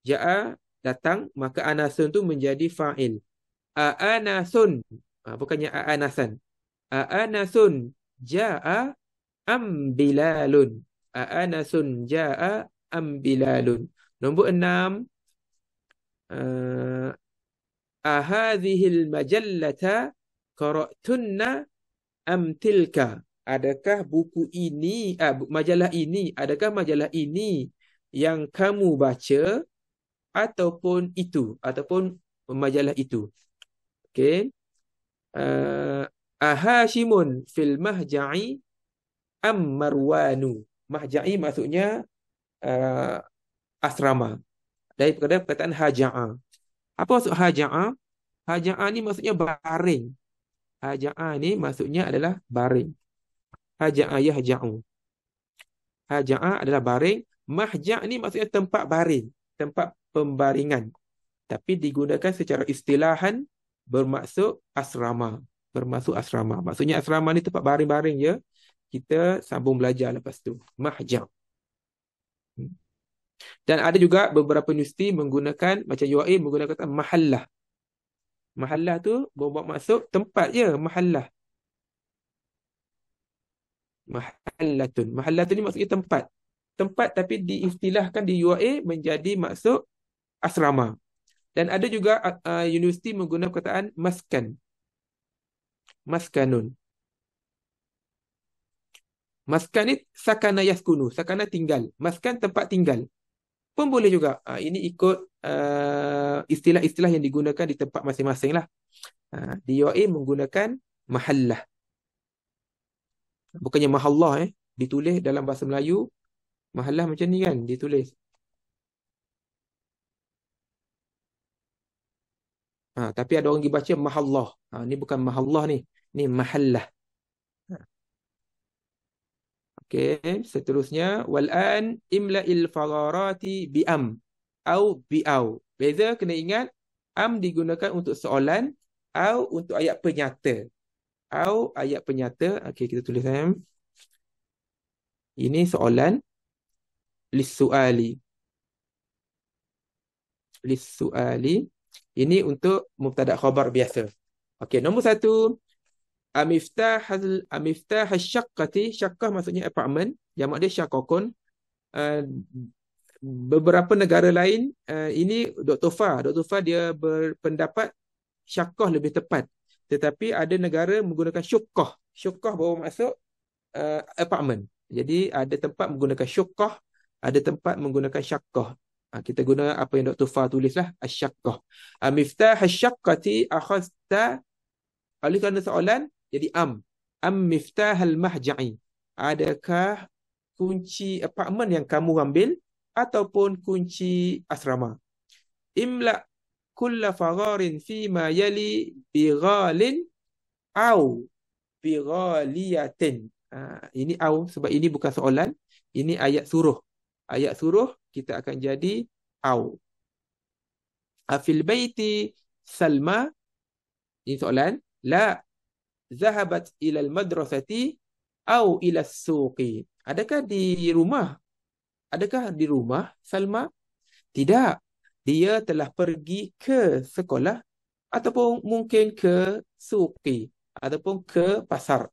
Ja'a datang, maka anasun tu menjadi fa'il. Anasun, bukannya anasan. Anasun ja'a am bilalun. Anasun ja'a am bilalun. Nombor 6. Ahadhihil majallata qara'tunna am tilka. Adakah buku ini, majalah ini, adakah majalah ini yang kamu baca ataupun itu, ataupun majalah itu. Okey. Ahashimun fil mahja'i am marwanu. Mahja'i maksudnya asrama. Daripada perkataan haja'a. Apa maksud haja'a? Haja'a ni maksudnya baring. Haja'a ni maksudnya adalah baring. Haja'a yahja'u. Haja'a adalah baring. Mahja' ni maksudnya tempat baring, tempat pembaringan. Tapi digunakan secara istilahan bermaksud asrama. Bermaksud asrama. Maksudnya asrama ni tempat baring-baring je. Kita sambung belajar lepas tu. Mahja'. Dan ada juga beberapa universiti menggunakan, macam UAE menggunakan kata mahallah. Mahallah tu bermaksud tempat je, mahallah. Mahallatun. Mahallatun ni maksudnya tempat. Tempat tapi diistilahkan di UAE menjadi maksud asrama. Dan ada juga universiti menggunakan perkataan maskan. Maskanun. Maskan ni sakana yaskunu. Sakana tinggal. Maskan tempat tinggal. Pun boleh juga. Ini ikut istilah-istilah yang digunakan di tempat masing-masing lah. Di UAE menggunakan mahallah. Bukannya mahallah ditulis dalam bahasa Melayu. Mahallah macam ni kan ditulis. Tapi ada orang dibaca mahallah. Ni bukan mahallah ni. Ni mahallah. Okey, seterusnya wal'an imla'il fagharati bi'am au bi'au. Beza kena ingat, am digunakan untuk soalan au untuk ayat penyata. Au ayat penyata. Okey, kita tulis ini soalan. Lis-su'ali. Lis-su'ali. Ini untuk mubtada khabar biasa. Okey, nombor 1. Miftah asy-syaqqati. Syaqqah maksudnya apartment. Jamak dia syaqqakun. Beberapa negara lain, ini Dr. Fa dia berpendapat syaqqah lebih tepat. Tetapi ada negara menggunakan syuqqah. Syuqqah bermaksud apartment. Jadi ada tempat menggunakan syuqqah, ada tempat menggunakan syaqqah. Kita guna apa yang Dr. Fa tulislah, asy-syaqqah. Miftah asy-syaqqati akhadta. Oleh kerana soalan, jadi am miftah al-mahja'i. Adakah kunci apartmen yang kamu ambil ataupun kunci asrama? Imla kulla fagharin fima yali bighalin au bighaliyatin. Ini au sebab ini bukan soalan, ini ayat suruh. Ayat suruh kita akan jadi au. Fil baiti Salma. Ini soalan. La zahabat ila al-madrasati au ila as-suqi. Adakah di rumah Adakah di rumah Salma? Tidak. Dia telah pergi ke sekolah ataupun mungkin ke suqi ataupun ke pasar.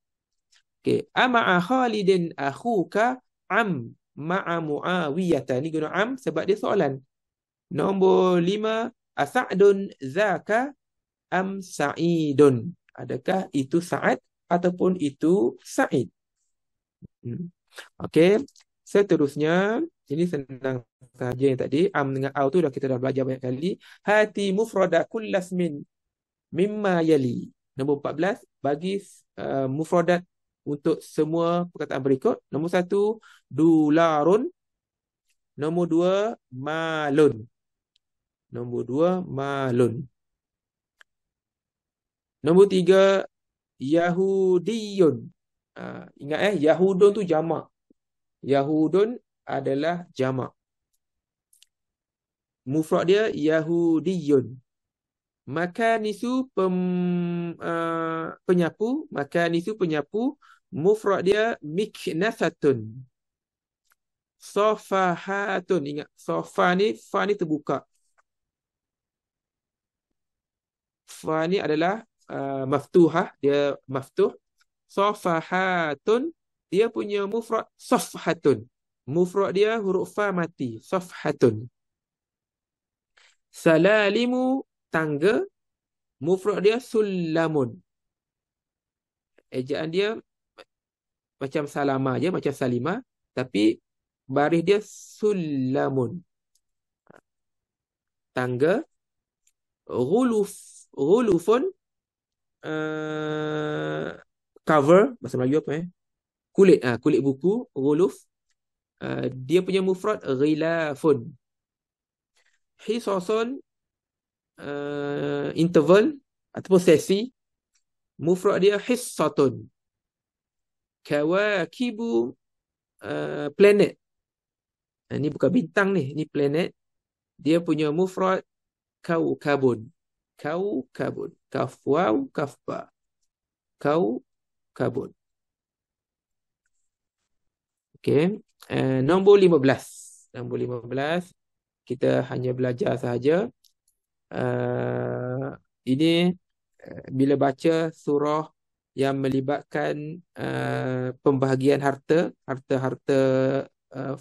Okey, ama'a Khalidin akhuka am ma'a Muawiyah. Ni guna am sebab dia soalan. Nombor 5, Asa'dun zaka am Sa'idun. Adakah itu Sa'ad ataupun itu Sa'id? Okey, seterusnya ini senang saja yang tadi. Am dengan au tu kita dah belajar banyak kali. Hati mufrada kullasmin mimma yali. Nombor 14, bagi mufradat untuk semua perkataan berikut. Nombor 1, dularun. Nombor 2, malun. Nombor 2, malun. Nombor 3, Yahudiyun. Ingat Yahudun tu jamak. Yahudun adalah jamak. Mufrad dia Yahudiyun. Makanisu penyapu. Makanisu penyapu. Mufrad dia miknasatun. Sofahatun. Ingat, sofa ni, fa ni terbuka. Fa ni adalah maftuhah. Dia maftuh. Sofahatun. Dia punya mufrad sofhatun. Mufrad dia huruf fa mati. Sofhatun. Salalimu, tangga. Mufrad dia sullamun. Ejaan dia macam salama je, macam salima. Tapi baris dia sullamun. Tangga. Ghulufun. Cover. Bahasa Melayu apa Kulit. Kulit buku. Ghuluf. Dia punya mufrad ghilafun. Hisasun. Interval ataupun sesi. Mufrad dia hissatun. Kawakibu, planet. Ini bukan bintang ni, ini planet. Dia punya mufrad kaukabun. Kaukabun. Kaf waw, kaf ba. Kaukabun. Okey. Nombor 15. Nombor 15 kita hanya belajar sahaja. Ini bila baca surah yang melibatkan pembahagian harta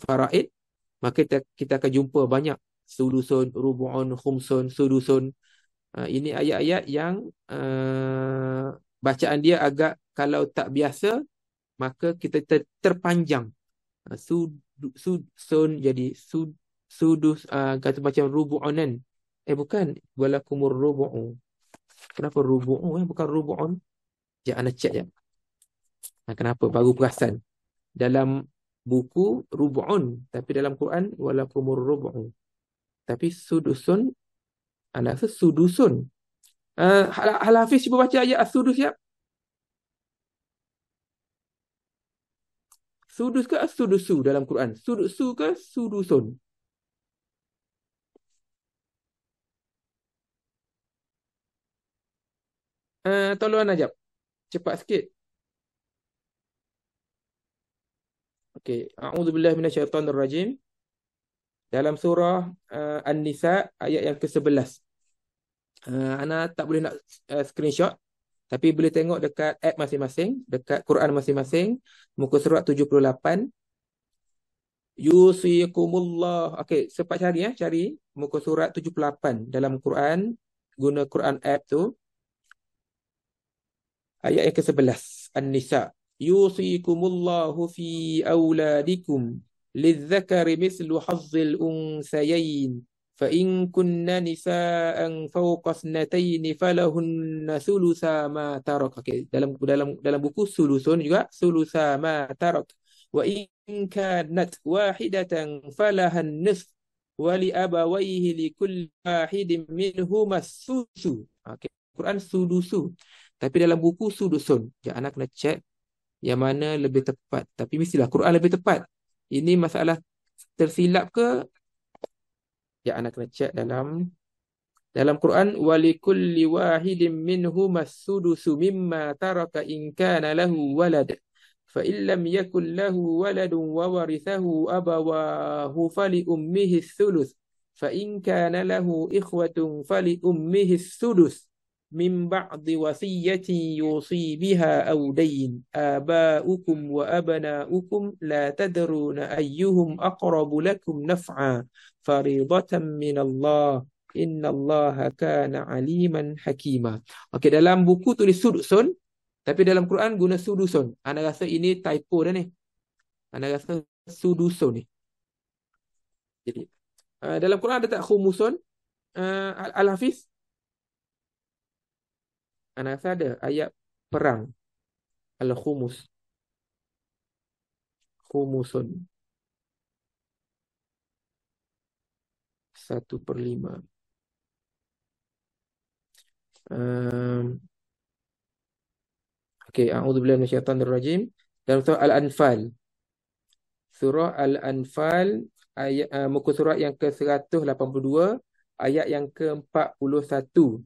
faraid, maka kita akan jumpa banyak sulusun, rubu'un, khumsun, sudusun. Ini ayat-ayat yang bacaan dia agak, kalau tak biasa, maka kita terpanjang. Sun jadi sudus, kata macam rubu'unan. Bukan, walakumur rubu'u. Kenapa rubu'u bukan rubu'un? Sekejap, anda cek je. Kenapa? Baru perasan. Dalam buku rubu'un, tapi dalam Quran walakumur rubu'u. Tapi sudusun, anda rasa sudusun. Al-Hafiz cuba baca ayat as-sudus ya. Sudus ke as-sudusu dalam Quran? Sudusu ke sudusun? Tolong Najab. Cepat sikit. Okey. A'udzubillahi minasyaitonirrajim. Dalam surah An-Nisa ayat yang ke-11. Ana tak boleh nak screenshot, tapi boleh tengok dekat app masing-masing, dekat Quran masing-masing, muka surat 78. Yusikumullah. Okey, cepat cari cari muka surat 78 dalam Quran, guna Quran app tu. Ayat yang ke-11 An-Nisa. Yusikumullahu fi auladikum lizzakari mislu hazzil unsayain fa in kunna nisaan fawqa ithnatayn falahunna thulutha ma tarak. Okay. Dalam buku sulusun juga thulutha ma tarak wa in kanat wahidatan falahan nisf wa li abawayhi likulli wahidin minhuma sudusu. Okay. Quran sudusu. Tapi dalam buku sudusun. Ya, anak kena cek yang mana lebih tepat. Tapi mestilah Quran lebih tepat. Ini masalah tersilap ke? Ya, anak kena cek dalam Quran. Walikulli wahidin minhum as-sudusu mimma taraka in kana lahu walad فإن لم يكن له ولد وورثه أبواه فلأمه الثلث فإن كان له إخوة فلأمه السدس من بعد وصية يوصي بها أو دين آباؤكم وأبناؤكم لا تدرون أيهم أقرب لكم نفعا فريضة من الله إن الله كان عليما حكيما. Okey, dalam buku tulis sudusun, tapi dalam Quran guna sudusun. Ana rasa ini typo dah ni. Ana rasa sudusun ni. Jadi dalam Quran ada tak khumusun? Al-Hafiz? Ana rasa ada ayat perang. Al-Khumus. Khumusun. 1/5. Okey, a'udzubillahi minasyaitanir rajim. Dalam surah Al-Anfal. Surah Al-Anfal ayat muka surat yang ke-182, ayat yang ke-41.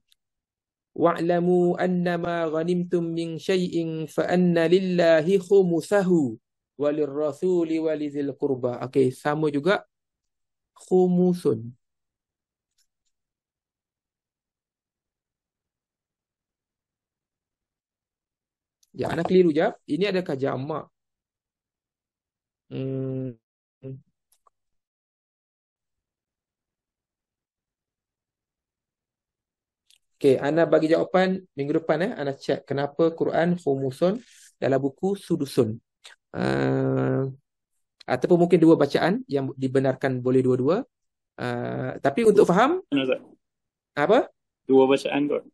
Wa'lamu annama ghanimtum min syai'in fa anna lillahi khumusahu walirrasuli walizil qurba. Okey, sama juga khumusun. Ya, anak keliru jap. Ini adakah jamak? Hmm. Okey, Ana bagi jawapan minggu depan. Ana check kenapa Quran khumusun dalam buku sudusun. Ataupun mungkin dua bacaan yang dibenarkan boleh dua-dua. Tapi untuk faham, apa? Dua bacaan kot.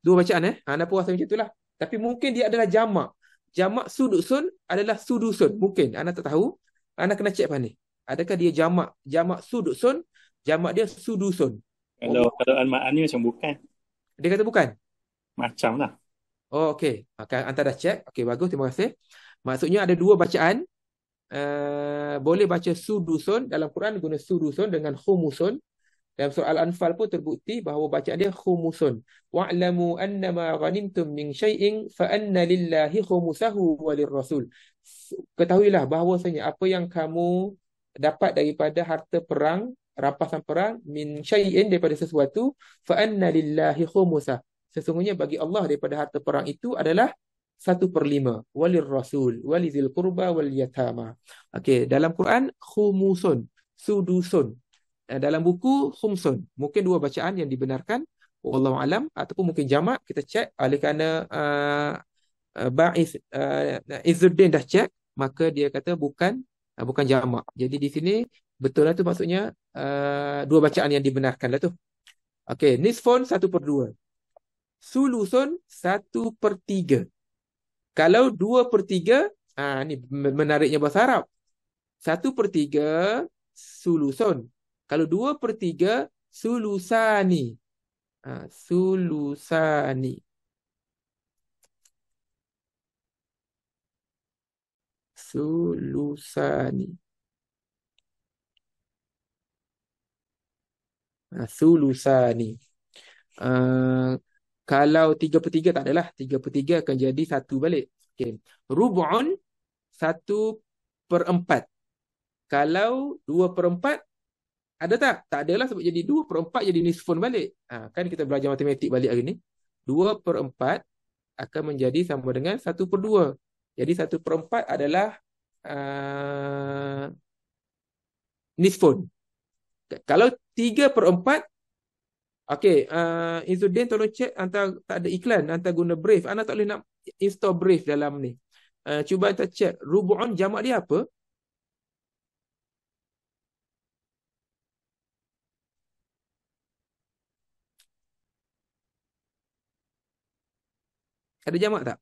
Dua bacaan Ana puas macam itulah. Tapi mungkin dia adalah jamak. Jamak sudusun adalah sudusun. Mungkin Ana tak tahu. Ana kena check apa ni. Adakah dia jamak? Jamak sudusun, jamak dia sudusun. Kalau Al-Ma'an ni macam bukan. Dia kata bukan. Macam lah. Oh, okey. Maka anda dah check. Okey, bagus. Terima kasih. Maksudnya ada dua bacaan. Boleh baca sudusun. Dalam Quran guna sudusun dengan khumusun. Dalam surah Al-Anfal pun terbukti bahawa bacaan dia khumusun. Wa'lamu annama ghanimtum min syai'in fa anna lillahi khumusahu walirrasul. Ketahuilah bahawasanya apa yang kamu dapat daripada harta perang, rampasan perang, min syai'in daripada sesuatu, fa anna lillahi khumusah. Sesungguhnya bagi Allah daripada harta perang itu adalah 1/5. Walirrasul walizil qurba wal yatama. Okey, dalam Quran khumusun, sudusun. Dalam buku khumsun. Mungkin dua bacaan yang dibenarkan, wallahu alam, ataupun mungkin jamak. Kita check oleh kerana Izzuddin dah check, maka dia kata bukan jamak. Jadi di sini betul lah tu, maksudnya dua bacaan yang dibenarkan lah tu. Okey, nisfun 1/2. Sulusun 1/3. Kalau 2/3, ni menariknya bahasa Arab. 1/3 sulusun. Kalau 2/3 sulusani. Sulusani. Sulusani. Sulusani. Kalau 3/3 tak adalah. 3/3 akan jadi 1 balik. Okay. Rub'un 1/4. Kalau 2/4 ada tak? Tak adalah, sebab jadi 2/4 jadi nisfun balik. Kan kita belajar matematik balik hari ni. 2/4 akan menjadi sama dengan 1/2. Jadi 1/4 adalah nisfun. Kalau 3/4, okey, Izzuddin tolong check hantar, tak ada iklan, hantar guna Brave. Ana tak boleh nak install Brave dalam ni. Cuba hantar check. Rubu'un jamak dia apa? Ada jamak tak?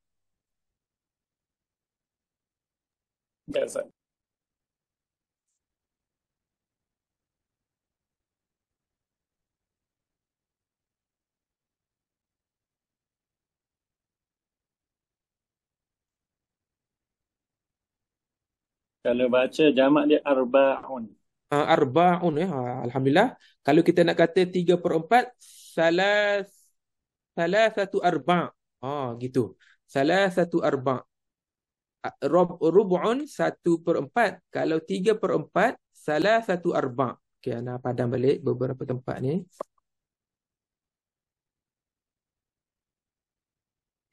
Tak, Ustaz. Kalau baca jamak dia arba'un. Arba'un alhamdulillah. Kalau kita nak kata 3/4, salah satu arba'. Gitu. Salah satu arba'. Rub'un 1/4. Kalau 3/4, salah satu arba'. Okey, ana padam balik beberapa tempat ni.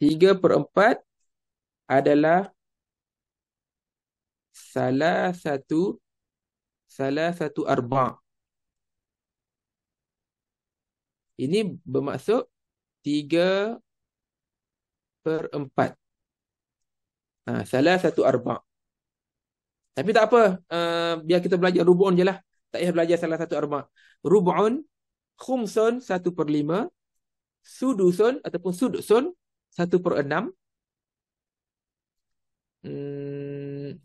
3/4 adalah salah satu arba'. Ini bermaksud 3/4. Salah satu arba'. Tapi tak apa, biar kita belajar rub'un je lah. Tak payah belajar salah satu arba'. Rub'un, khumsun 1/5, sudusun ataupun sudsun 1/6,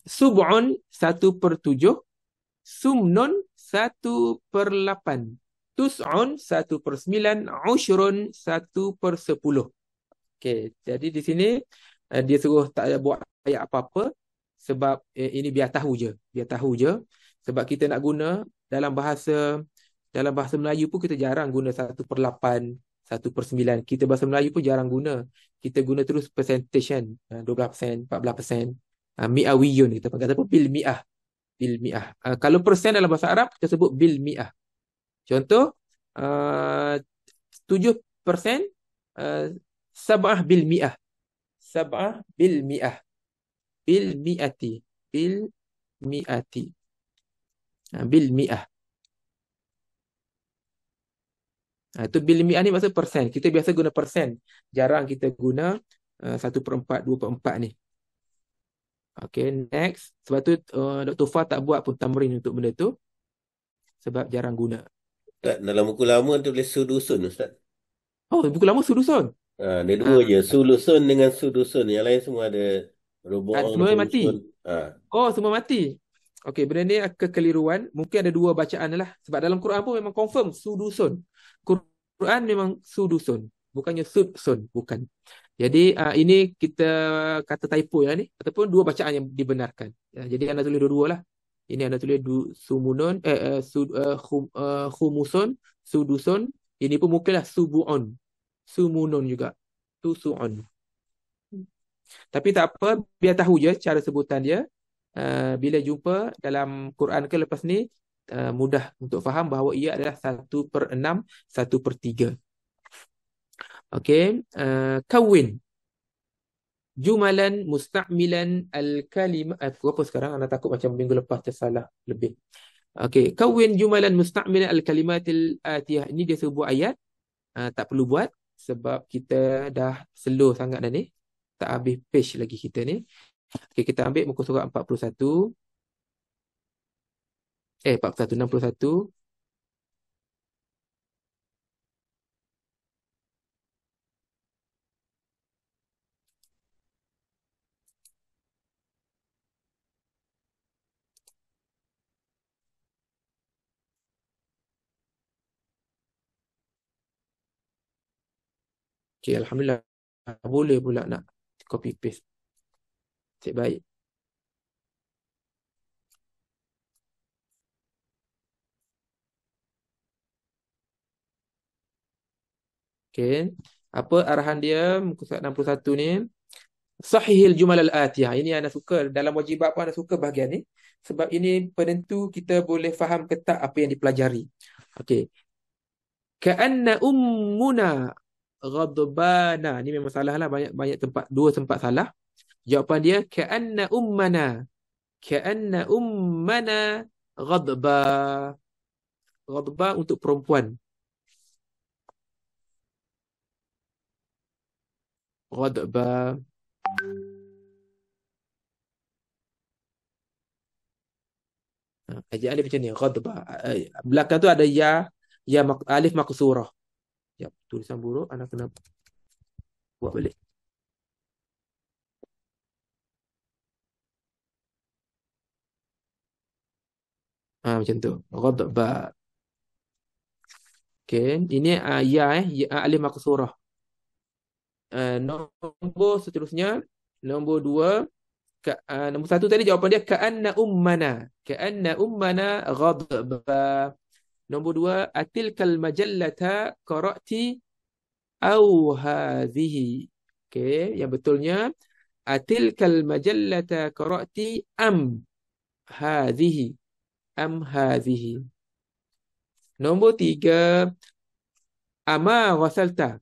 sub'un 1/7, sumnun 1/8, tus'un 1/9, ushrun 1/10. Okey, jadi di sini dia suruh tak ada buat ayat apa-apa sebab ini biar tahu je, sebab kita nak guna dalam bahasa Melayu pun kita jarang guna 1/8, 1/9. Kita bahasa Melayu pun jarang guna. Kita guna terus percentage kan. 12%, 14%. Mi'awiyun kita panggil, ataupun bil mi'ah. Kalau persen dalam bahasa Arab kita sebut bil mi'ah. Contoh 7%, sab'ah bil mi'ah. Sab'ah bil mi'ah. Bil mi'ati. Bil mi'ah. Itu bil mi'ah ni maksud persen. Kita biasa guna persen. Jarang kita guna 1/4, 2/4 ni. Okay, next. Sebab tu Dr. Fah tak buat pun tamrin untuk benda tu. Sebab jarang guna. Ustaz, dalam buku lama tu tulis sudusun, Ustaz. Oh, buku lama sudusun. Ada dua je. Sulusun dengan sudusun. Yang lain semua ada rubu'un, Semua mati. khumsun. Oh, semua mati. Okey, benda ni kekeliruan. Mungkin ada dua bacaan lah. Sebab dalam Quran pun memang confirm sudusun. Quran memang sudusun. Bukannya sudsun. Bukan. Jadi ini kita kata typo ya ni. Ataupun dua bacaan yang dibenarkan. Jadi anda tulis dua-dua lah. Ini anda tulis sumunun, khumusun, sudusun. Ini pun mungkinlah subu'un. Sumunun juga. Tusu'un. Tapi tak apa, biar tahu je cara sebutan dia. Bila jumpa dalam Quran ke lepas ni, mudah untuk faham bahawa ia adalah 1/6, 1/3. Okey, kawin jumalan musta'milan al-kalimah. Apa sekarang anda takut macam minggu lepas tersalah lebih. Okey, kawin jumalan musta'milan al-kalimatil atiyah. Ini dia sebuah ayat. Tak perlu buat sebab kita dah slow sangat dah ni. Tak habis page lagi kita ni. Okey, kita ambil muka surat 41. 61. Okey, alhamdulillah. Boleh pula nak copy paste. Cik baik. Okey. Apa arahan dia muka surat 61 ni? Sahihil jumal al-atiyah. Ini anda suka dalam wajibat pun anda suka bahagian ni sebab ini penentu kita boleh faham ke tak apa yang dipelajari. Okey. Ka'anna ummuna ghadbana. Ini memang salah lah, banyak tempat, dua tempat salah. Jawapan dia ka'anna ummana. Ka'anna ummana ghadba. Ghadba untuk perempuan. Ghadba. Ejaan dia macam ni, ghadba. Belakang tu ada alif maqsurah. Ya, tulisan buruk anak kena buat balik. Macam tu. Ghadba. Okey, ini alif maqsurah. Nombor seterusnya, nombor 2. Nombor 1 tadi jawapan dia ka'anna ummana. Ka'anna ummana ghadba. Nombor 2, atilkal majallata qara'ti au hadhihi. Okey, yang betulnya Atilkal majallata qara'ti am hadhihi. Am hadhihi. Nombor 3, ama ghasalta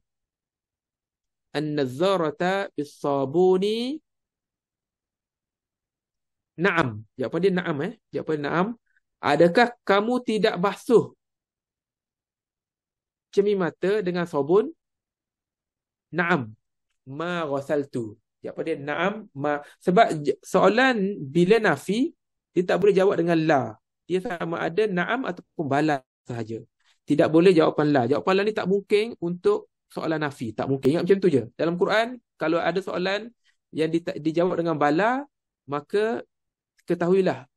an-nazzarata bis-sabuni. Naam. Jawapan dia naam Jawapan naam. Adakah kamu tidak basuh cermin mata dengan sabun? Naam. Ma ghasaltu. Jawapan dia naam. Sebab soalan bila nafi, dia tak boleh jawab dengan la. Dia sama ada naam ataupun bala sahaja. Tidak boleh jawapan la. Jawapan la ni tak mungkin untuk soalan nafi. Tak mungkin. Ingat macam tu je. Dalam Quran, kalau ada soalan yang dijawab dengan bala, maka ketahuilah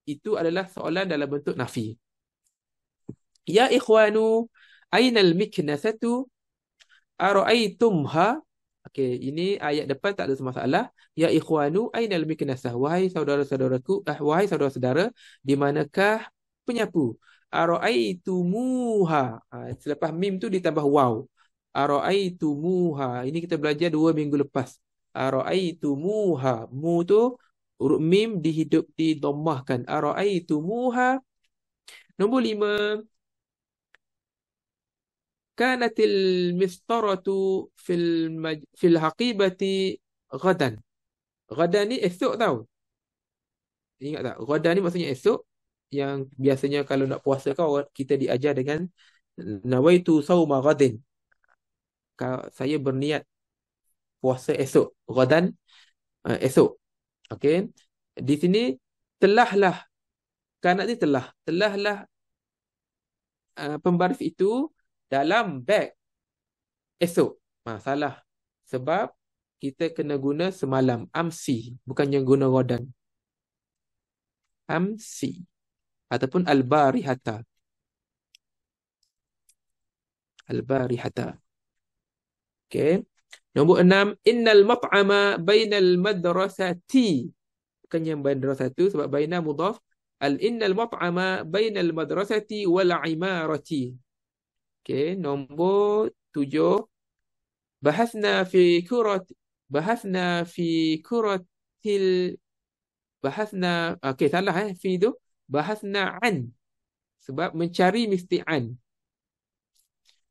itu adalah soalan dalam bentuk nafi. Ya ikhwanu, ainal miknasatu ara'aitumha. Okey, ini ayat depan tak ada masalah. Ya ikhwanu, ainal miknasah. Wahai saudara-saudaraku, wahai saudara-saudara, di manakah penyapu? Ara'aitumuha. Selepas mim tu ditambah waw. Ara'aitumuha. Ini kita belajar 2 minggu lepas. Ara'aitumuha. Mu tu huruf mim didomahkan. Ara'aitumuha. Nombor 5. Kanatil mistaratu fil haqibati ghadan. Ghadan ni esok tau. Ingat tak? Ghadan ni maksudnya esok. Yang biasanya kalau nak puasa kau, kita diajar dengan nawaitu sawma ghadin. Saya berniat puasa esok. Ghadan, esok. Okey. Di sini telahlah. Kanat ni telahlah pembaris itu dalam beg esok. Salah. Sebab kita kena guna semalam. Amsi. Bukannya guna ghadan. Amsi. Ataupun al-barihata. Al-barihata. Okey. Nombor 6. Innal mat'ama bainal madrasati. Bukan yang madrasatu sebab baina mudhaf. Innal mat'ama bainal madrasati wal imarati. Okey. Nombor 7. Bahasna fi kuratil. Okey, salah fi tu. Bahasna an. Sebab mencari mesti an.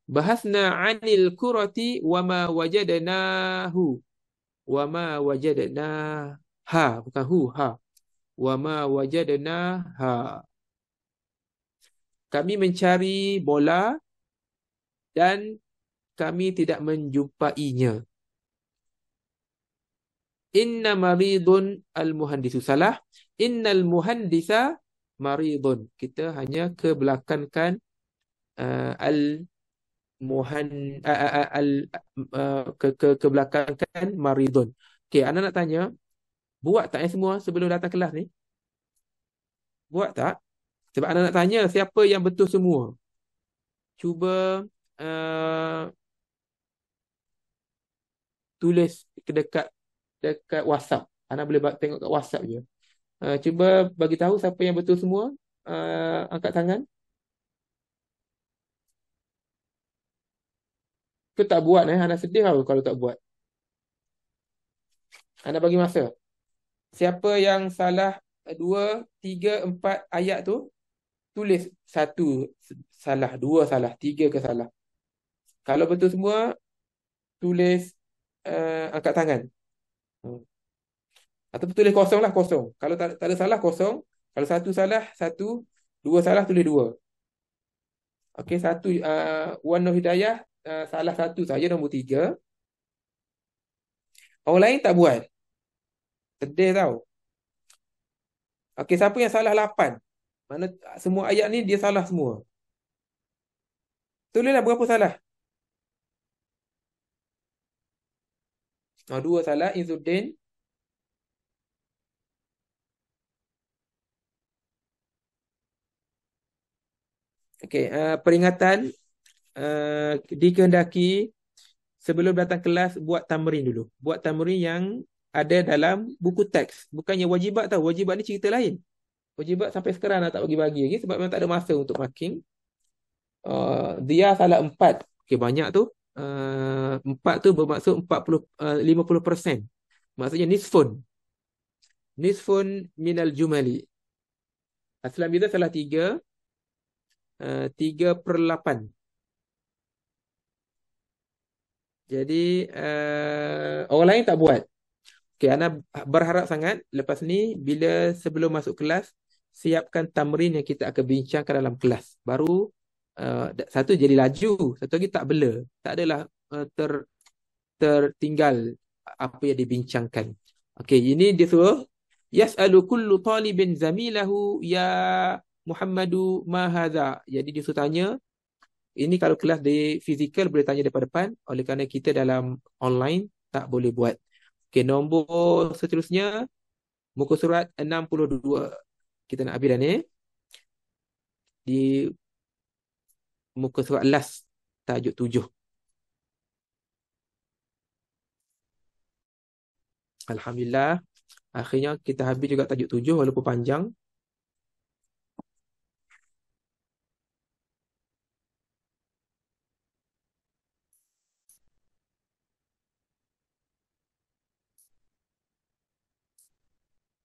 Bahasna anil kurati wama wajadnahu. Wama wajadnaha. Bukan hu, ha. Wama wajadnaha. Kami mencari bola dan kami tidak menjumpainya. Inna maridun al-muhandisu. Salah. Innal muhandisa maridun. Kita hanya kebelakangkan kebelakangkan maridun. Okey, anak nak tanya, buat tak semua sebelum datang kelas ni? Buat tak? Sebab anak nak tanya siapa yang betul semua. Cuba tulis dekat WhatsApp. Anak boleh tengok kat WhatsApp je. Cuba bagi tahu siapa yang betul semua. Angkat tangan. Ke tak buat Anak sedih tau kalau tak buat. Anak bagi masa. Siapa yang salah 2, 3, 4 ayat tu, tulis 1 salah, 2 salah, 3 ke salah. Kalau betul semua, tulis angkat tangan. Ataupun tulis kosong lah, kosong. Kalau tak ada salah, kosong. Kalau 1 salah, 1. 2 salah, tulis 2. Okey, 1 Wan Nur Hidayah salah 1 saja, nombor 3. Orang lain tak buat. Sedih tau. Okey, siapa yang salah 8? Mana semua ayat ni dia salah semua. Tulislah berapa salah. 2 salah, Izzuddin. Okey, peringatan dikehendaki sebelum datang kelas buat tamrin dulu. Buat tamrin yang ada dalam buku teks. Bukannya wajibat tau. Wajibat ni cerita lain. Wajibat sampai sekarang nak tak bagi-bagi lagi sebab memang tak ada masa untuk marking. Dia salah 4. Okey, banyak tu. 4 tu bermaksud 50%. Maksudnya nisfun. Nisfun minal jumali. Aslam itu salah 3. 3/8. Jadi orang lain tak buat. Okay, Ana berharap sangat lepas ni bila sebelum masuk kelas siapkan tamrin yang kita akan bincangkan dalam kelas. Baru satu jadi laju, satu lagi tak bela. Tak adalah tertinggal apa yang dibincangkan. Okey, ini dia suruh yas'alu kullu talibin zamilahu ya Muhammadu ma hadha. Jadi dia suruh tanya. Ini kalau kelas di fizikal boleh tanya daripada depan. Oleh kerana kita dalam online tak boleh buat. Okey, nombor seterusnya muka surat 62. Kita nak habis dah ni. Di muka surat last tajuk 7. Alhamdulillah. Akhirnya kita habis juga tajuk 7 walaupun panjang.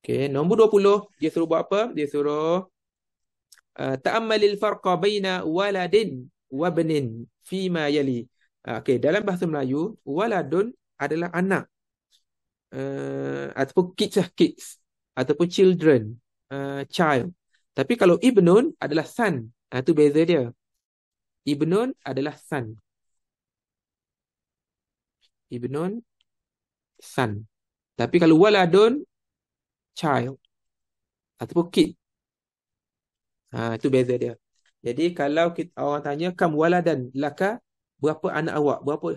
Okey, nombor 20 dia suruh buat apa? Dia suruh ta'ammalil farqa baina waladin wa banin fima yali. Okey, dalam bahasa Melayu, waladun adalah anak. Ataupun kids lah, kids. Ataupun children, child. Tapi kalau ibnun adalah son. Itu beza dia. Ibnun adalah son. Ibnun, son. Tapi kalau waladun, child. Ataupun kid. Itu beza dia. Jadi kalau orang tanya kam waladan laka, berapa anak awak? Berapa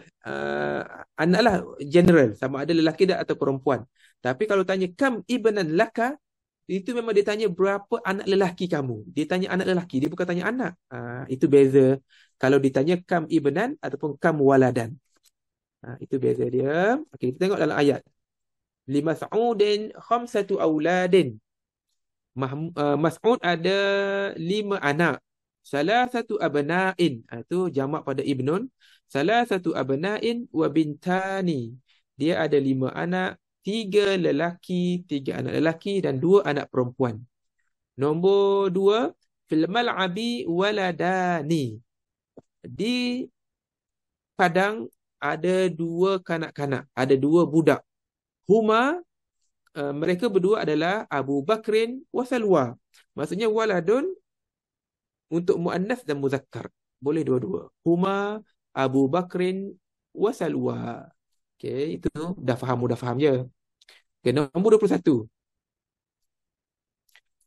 anak lah general, sama ada lelaki atau perempuan. Tapi kalau tanya kam ibnan laka, itu memang dia tanya berapa anak lelaki kamu. Dia tanya anak lelaki, dia bukan tanya anak. Itu beza. Kalau ditanya kam ibnan ataupun kam waladan. Itu beza dia. Okey, kita tengok dalam ayat. Limas'udin khamsatu auladin. Mas'ud ada 5 anak. Salah satu abna'in. Itu jamak pada ibnun. Salah satu abna'in wa bintani. Dia ada 5 anak. 3 lelaki, 3 anak lelaki dan 2 anak perempuan. Nombor 2. Fil mal'abi waladani. Di padang ada 2 kanak-kanak. Ada 2 budak. Huma, mereka berdua adalah Abu Bakrin wa Salwa. Maksudnya waladun untuk muannas dan muzakkar. Boleh dua-dua. Huma Abu Bakrin wa Salwa. Okey, itu dah faham je. Okay, nombor 21.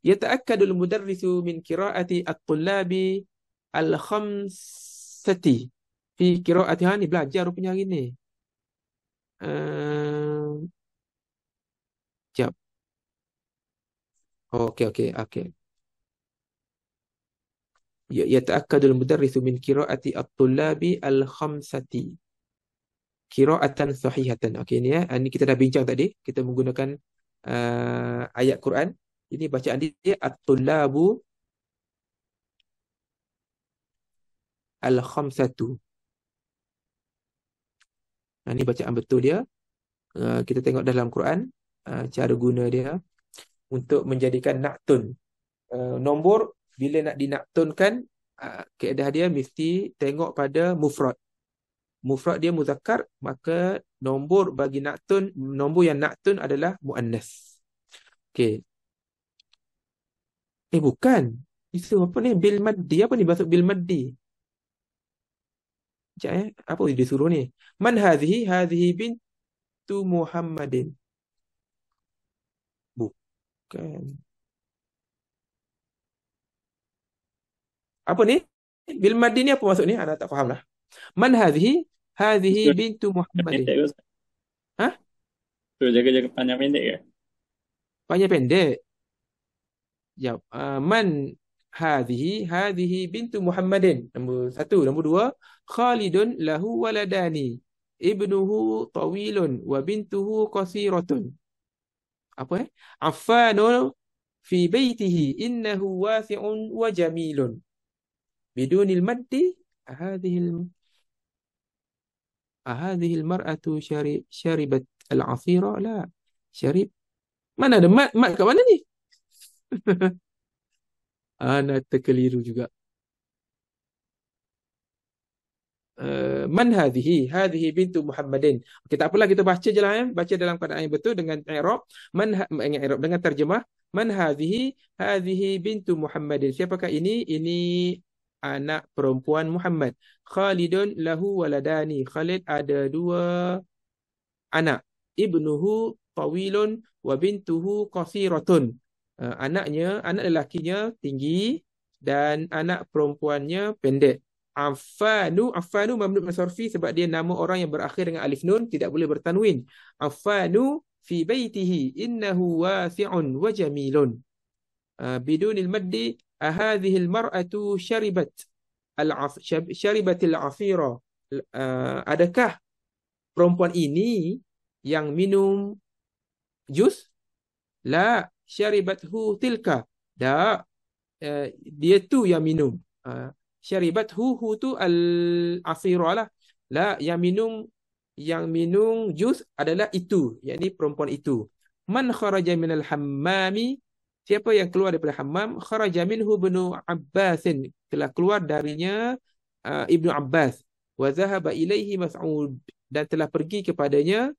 Yata'akkadul mudarrisu min qira'ati at-tullabi al-khamsati fi qira'atiha. Ni belajar rupanya hari ni. Sekejap. Okey. Yata'akkadul mudarrisu min qira'ati at-tullabi al-khamsati qira'atan sahihatan. Okey, ni ini kita dah bincang tadi. Kita menggunakan ayat Quran. Ini bacaan dia at-tullabu al-khamsatu. Ini bacaan betul dia. Kita tengok dalam Quran cara guna dia untuk menjadikan naktun. Nombor bila nak dinaktunkan, kaedah dia mesti tengok pada mufrad. Mufrad dia muzakkar, maka nombor bagi naktun, nombor yang naktun adalah muannas. Okey. Bukan. Itu apa ni? Bil maddi. Apa ni maksud bil maddi? Sekejap apa dia suruh ni? Man hadhihi? Hadhihi bintu Muhammadin. Bukan. Apa ni? Bil maddi ni apa maksud ni? Ana tak faham lah. Man hadhihi? Hadhihi bintu Muhammadin. Pendek ke Ustaz? Ha? Tu jaga-jaga panjang pendek ke? Panjang pendek. Ya, man hadhihi? Hadhihi bintu Muhammadin. Nombor 1. Nombor 2. Khalidun lahu waladani. Ibnuhu tawilun wa bintuhu qasiratun. Apa Affanu fi baitihi innahu wasi'un wa jamilun. Bidunil maddi هذه المرأة شربت العصير لا Syarib. Mana ada mat? Mat kat mana ni? Ana terkeliru juga. Man hadhihi? Hadhihi bintu Muhammadin. Okey, tak apalah, kita baca je lah, baca dalam keadaan yang betul dengan i'rab. Dengan terjemah. Man hadhihi? Hadhihi bintu Muhammadin. Siapakah ini? Ini anak perempuan Muhammad. Khalidun lahu waladani. Khalid ada 2 anak. Ibnuhu tawilun wa bintuhu qasiratun. Anak lelakinya tinggi dan anak perempuannya pendek. Affanu mamnu masarfi sebab dia nama orang yang berakhir dengan alif nun, tidak boleh bertanwin. Affanu fi baitihi innahu wasi'un wa jamilun. Bidunil maddi hadhihi almar'atu syaribatil asira. Adakah perempuan ini yang minum jus? La syaribathu tilka. Tak, dia tu yang minum. Syaribathu tu al-asira lah. La, yang minum jus adalah itu, yakni perempuan itu. Man kharaja minal hammami, siapa yang keluar daripada hammam? Kharaja minhu ibnu Abbasin, telah keluar darinya Ibnu Abbas. Wa zahaba ilaihi Mas'ud, dan telah pergi kepadanya,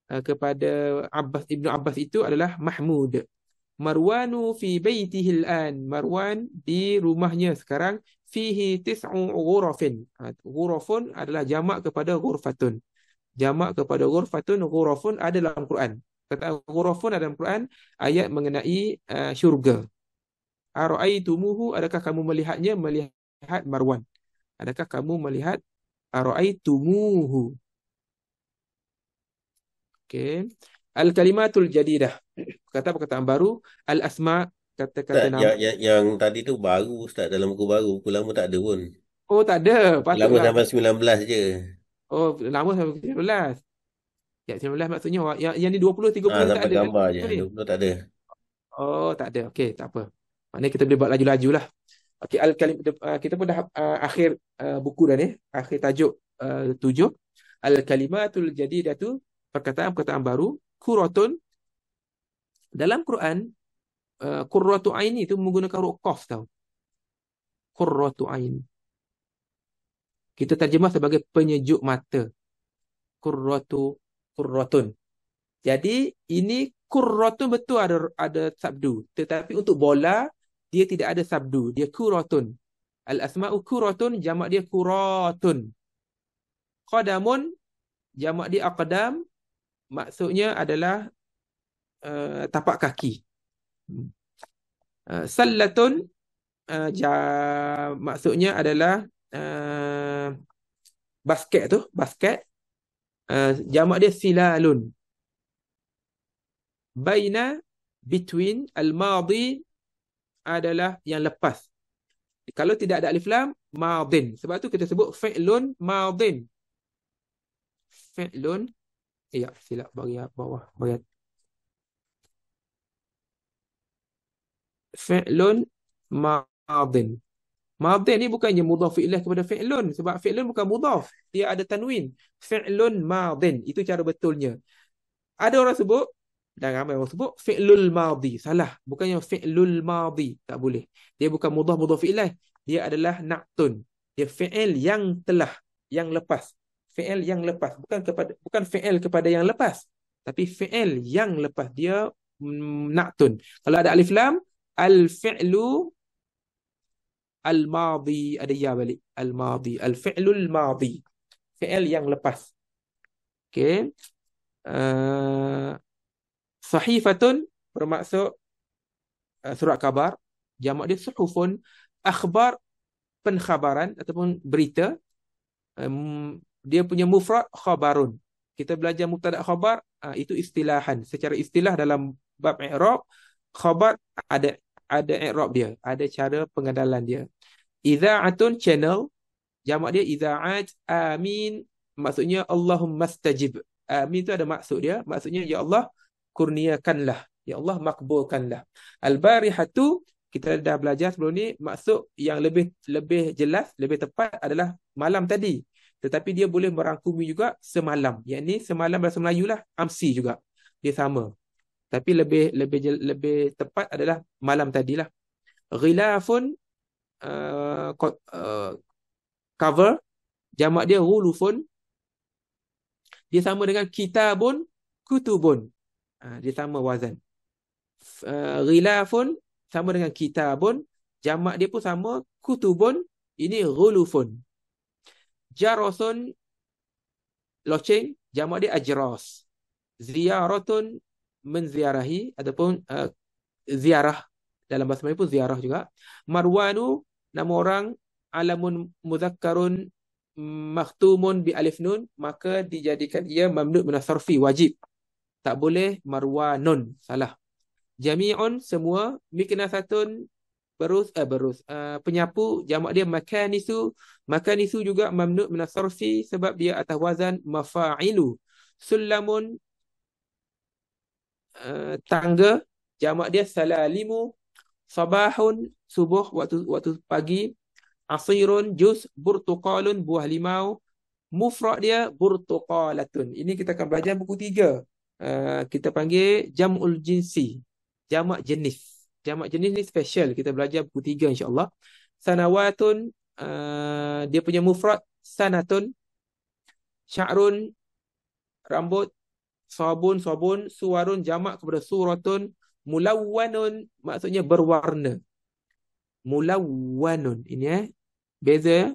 kepada Ibnu Abbas itu adalah Mahmud. Marwanu fi baitihi al-an, Marwan di rumahnya sekarang. Fihi 9 ghurafin. Ghurafun adalah jamak kepada ghurfatun. Jamak kepada ghurfatun, ghurafun ada dalam Quran. Kata ghurafun ada dalam Quran, ayat mengenai syurga. Ara'aitumuhu, adakah kamu melihatnya? Melihat Marwan. Adakah kamu melihat ara'aitumuhu? Okey. Al-kalimatul jadidah. Perkataan baru. Al-asma, kata-kata Tak, nama. yang tadi tu baru Ustaz, dalam buku baru. Buku lama tak ada pun. Oh, tak ada. Buku lama Patutlah. sampai 19 je. Oh, lama sampai 19. Ya, 19 maksudnya yang ni 20, 30 tak Sampai ada. gambar je. Boleh? 20 tak ada. Oh, tak ada. Okey, tak apa. Maknanya kita boleh buat laju-laju lah. Okey, kita pun dah akhir buku dah ni. Akhir tajuk 7. Al-kalimatul jadidatu, perkataan-perkataan baru. Quratun. Dalam Quran, qurratu ain itu menggunakan huruf qaf tau. Qurratu ain. Kita terjemah sebagai penyejuk mata. Qurratun. Jadi ini qurratun betul ada sabdu. Tetapi untuk bola dia tidak ada sabdu. Dia qurratun. Al-asma'u qurratun, jamak dia quratun. Qadamun, jamak dia aqdam, maksudnya adalah tapak kaki. Sallatun, maksudnya adalah basket tu, basket. Jamak dia silalun. Baina, between, al-madi adalah yang lepas. Kalau tidak ada alif lam, madin. Sebab tu kita sebut fi'lun madin. Fi'lun, ya, silap bagi bawah, bagi fi'lun madin. Madin ni bukannya mudhaf ilaih kepada fi'lun, sebab fi'lun bukan mudhaf, dia ada tanwin. Fi'lun madin, itu cara betulnya. Ada orang sebut, dan ramai orang sebut fi'lul madhi. Salah, bukannya fi'lul madhi, tak boleh. Dia bukan mudhaf ilaih, dia adalah na'tun. Dia fi'il yang telah, yang lepas. Fi'il yang lepas, bukan fi'il kepada yang lepas, tapi fi'il yang lepas, dia na'tun. Kalau ada alif lam, al-fi'lu al-madhi, ada ya balik. Al-madhi, al-fi'lul madhi, fi'il yang lepas. Okey. Sahifatun bermaksud surat khabar, jamak dia suhufun. Akhbar, penkhabaran ataupun berita. Dia punya mufrad khabarun. Kita belajar mubtada khabar, itu istilahan. Secara istilah dalam bab i'rab, khabar ada i'rab dia, ada cara pengandalan dia. Idza'atun, channel, jamak dia idza'at. Amin, maksudnya Allahumma stajib. Amin tu ada maksud dia, maksudnya ya Allah kurniakanlah, ya Allah makbulkanlah. Al-barihatu, kita dah belajar sebelum ni, maksud yang lebih jelas, lebih tepat adalah malam tadi. Tetapi dia boleh merangkumi juga semalam. Yang ni semalam bahasa Melayu lah, amsi juga. Dia sama. Tapi lebih tepat adalah malam tadilah. Ghilafun cover, jamak dia ghulufun, dia sama dengan kitabun, kutubun. Dia sama wazan. Ghilafun sama dengan kitabun, jamak dia pun sama, kutubun, ini ghulufun. Jarasun, loceng, jamak dia ajras. Ziyaratun, menziarahi ataupun ziarah, dalam bahasa Melayu pun ziarah juga. Marwanu, nama orang. Alamun mudhakkarun makhtumun bi alif nun, maka dijadikan ia mamnu' min as-sarfi, wajib. Tak boleh marwanun, salah. Jami'un, semua. Miknasatun, penyapu, jamak dia makanisu. Makanisu juga mamnu' min as-sarfi sebab dia atas wazan mafa'ilu. Sullamun, tangga, jamak dia salalimu. Sabahun, subuh, waktu pagi. Asirun, jus. Burtuqalun, buah limau. Mufrad dia burtuqalatun. Ini kita akan belajar buku 3. Kita panggil jam'ul jinsi, jamak jenis. Jamak jenis ni special, kita belajar buku 3 insya-Allah. Sanawatun, dia punya mufrad sanatun. Sya'run, rambut. Sabun, suwarun, jamak kepada suratun. Mulawwanun, maksudnya berwarna. Mulawwanun, ini beza.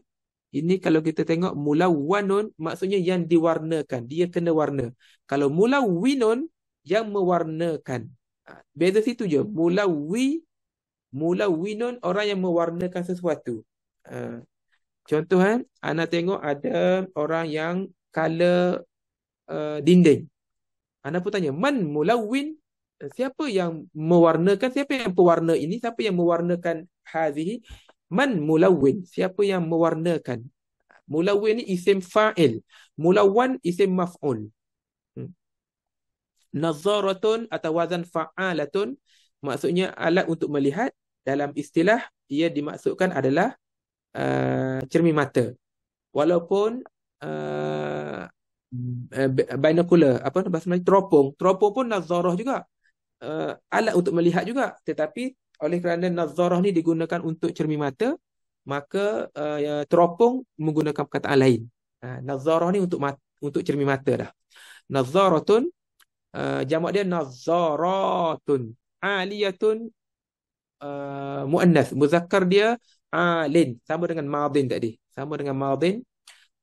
Ini kalau kita tengok mulawwanun, maksudnya yang diwarnakan, dia kena warna. Kalau mulawwinun, yang mewarnakan. Beza situ je. Mulawwinun, orang yang mewarnakan sesuatu. Contoh ana tengok ada orang yang color dinding. Ana pun tanya, man mulawwin? Siapa yang mewarnakan? Siapa yang pewarna ini? Siapa yang mewarnakan hadhihi? Man mulawwin? Siapa yang mewarnakan? Mulawwin ni isim fa'il. Mulawwan isim maf'ul. Nazaratun atau wazan fa'alatun, maksudnya alat untuk melihat. Dalam istilah ia dimaksudkan adalah cermin mata. Walaupun binocular, apa bahasa Melayu, teropong pun nazarah juga, alat untuk melihat juga. Tetapi oleh kerana nazarah ni digunakan untuk cermin mata, maka teropong menggunakan perkataan lain. Nazarah ni untuk cermin mata dah. Nazaratun, jamak dia nazaratun. Aliyatun, muannas, muzakkar dia alin, sama dengan madin tadi, sama dengan madin.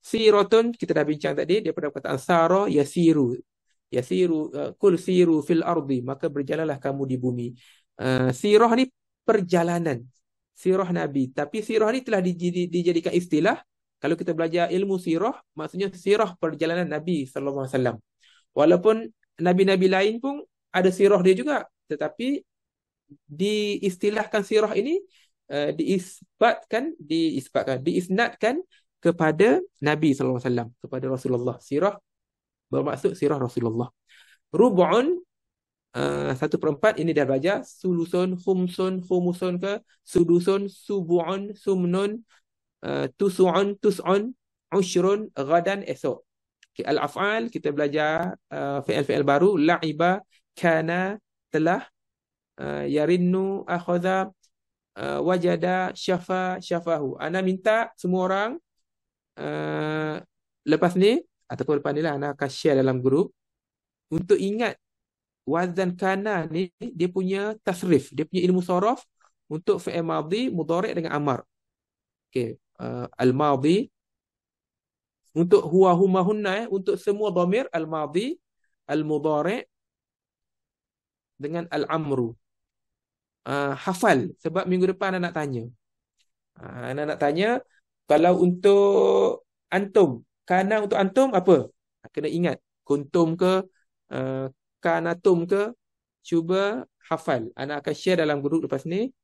Siratun, kita dah bincang tadi, daripada perkataan sara yasiru. Kul siru fil ardi, maka berjalanlah kamu di bumi. Sirah ni perjalanan, sirah Nabi. Tapi sirah ni telah dijadikan istilah. Kalau kita belajar ilmu sirah, maksudnya sirah perjalanan Nabi SAW. Walaupun Nabi-Nabi lain pun ada sirah dia juga, tetapi diistilahkan sirah ini diisnadkan kepada Nabi SAW, kepada Rasulullah. Sirah bermaksud sirah Rasulullah. Rub'un, 1/4, ini dah belajar. Sulusun, khumsun, khumusun ke, sudusun, subu'un, sumnun, tusu'un, tus'un, ushrun, gadan, esok. Okay, al-af'al, kita belajar fi'il baru. La'iba, kana, telah, yarinnu, akhadha, wajada, syafa, syafahu. Ana minta semua orang lepas ni ataupun lepas ni lah, ana akan share dalam grup untuk ingat wazan kana ni, dia punya tasrif, dia punya ilmu saraf untuk fi'il madhi, mudhari' dengan amar. Okey, al-madhi untuk huwa, huma, hunna, untuk semua dhamir, al-madhi, al-mudhari' dengan al-amru. Hafal, sebab minggu depan anak nak tanya. Anak nak tanya, kalau untuk antum, kana untuk antum apa? Kena ingat, kuntum ke, kanatum ke, cuba hafal. Anak akan share dalam grup lepas ni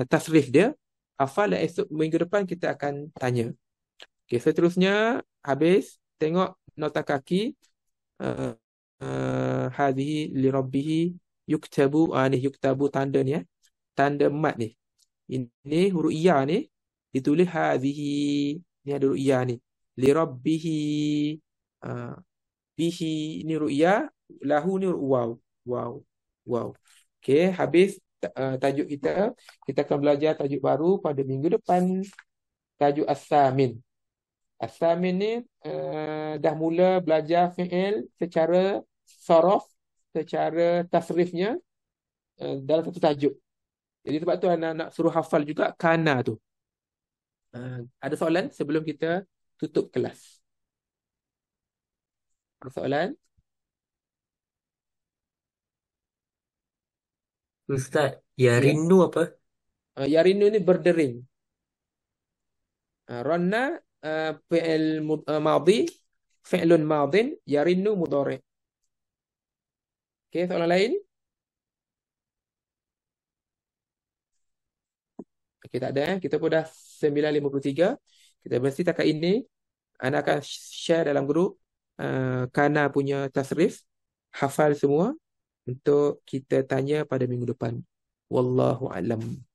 tasrif dia. Hafal dan esok minggu depan kita akan tanya. Okay, seterusnya habis tengok nota kaki. Hadhihi li rabbihi yuktabu. Ni yuktabu tanda ni, tanda mat ni. Ini huruf ya ni ditulis hadhihi. Ni ada huruf ya ni. Li rabbihi. Bihi ni huruf ya, lahu ni huruf waw. Wow. Wow. Okey, habis tajuk kita. Kita akan belajar tajuk baru pada minggu depan. Tajuk As-Samin. As-Samin ni dah mula belajar fi'il secara sorof, secara tasrifnya dalam satu tajuk. Jadi sebab tu anak-anak suruh hafal juga kana tu. Ada soalan sebelum kita tutup kelas? Ada soalan? Ustaz, ya Ya. rindu apa? Yarinu ni berdering. Ranna fi'il madhi, fi'lun madhin, yarinu mudhari'. Okey, soalan lain? Okey, tak ada. Kita pun dah 9.53. Kita berhenti setakat ini. Anak akan share dalam grup kana punya tasrif. Hafal semua untuk kita tanya pada minggu depan. Wallahu a'lam.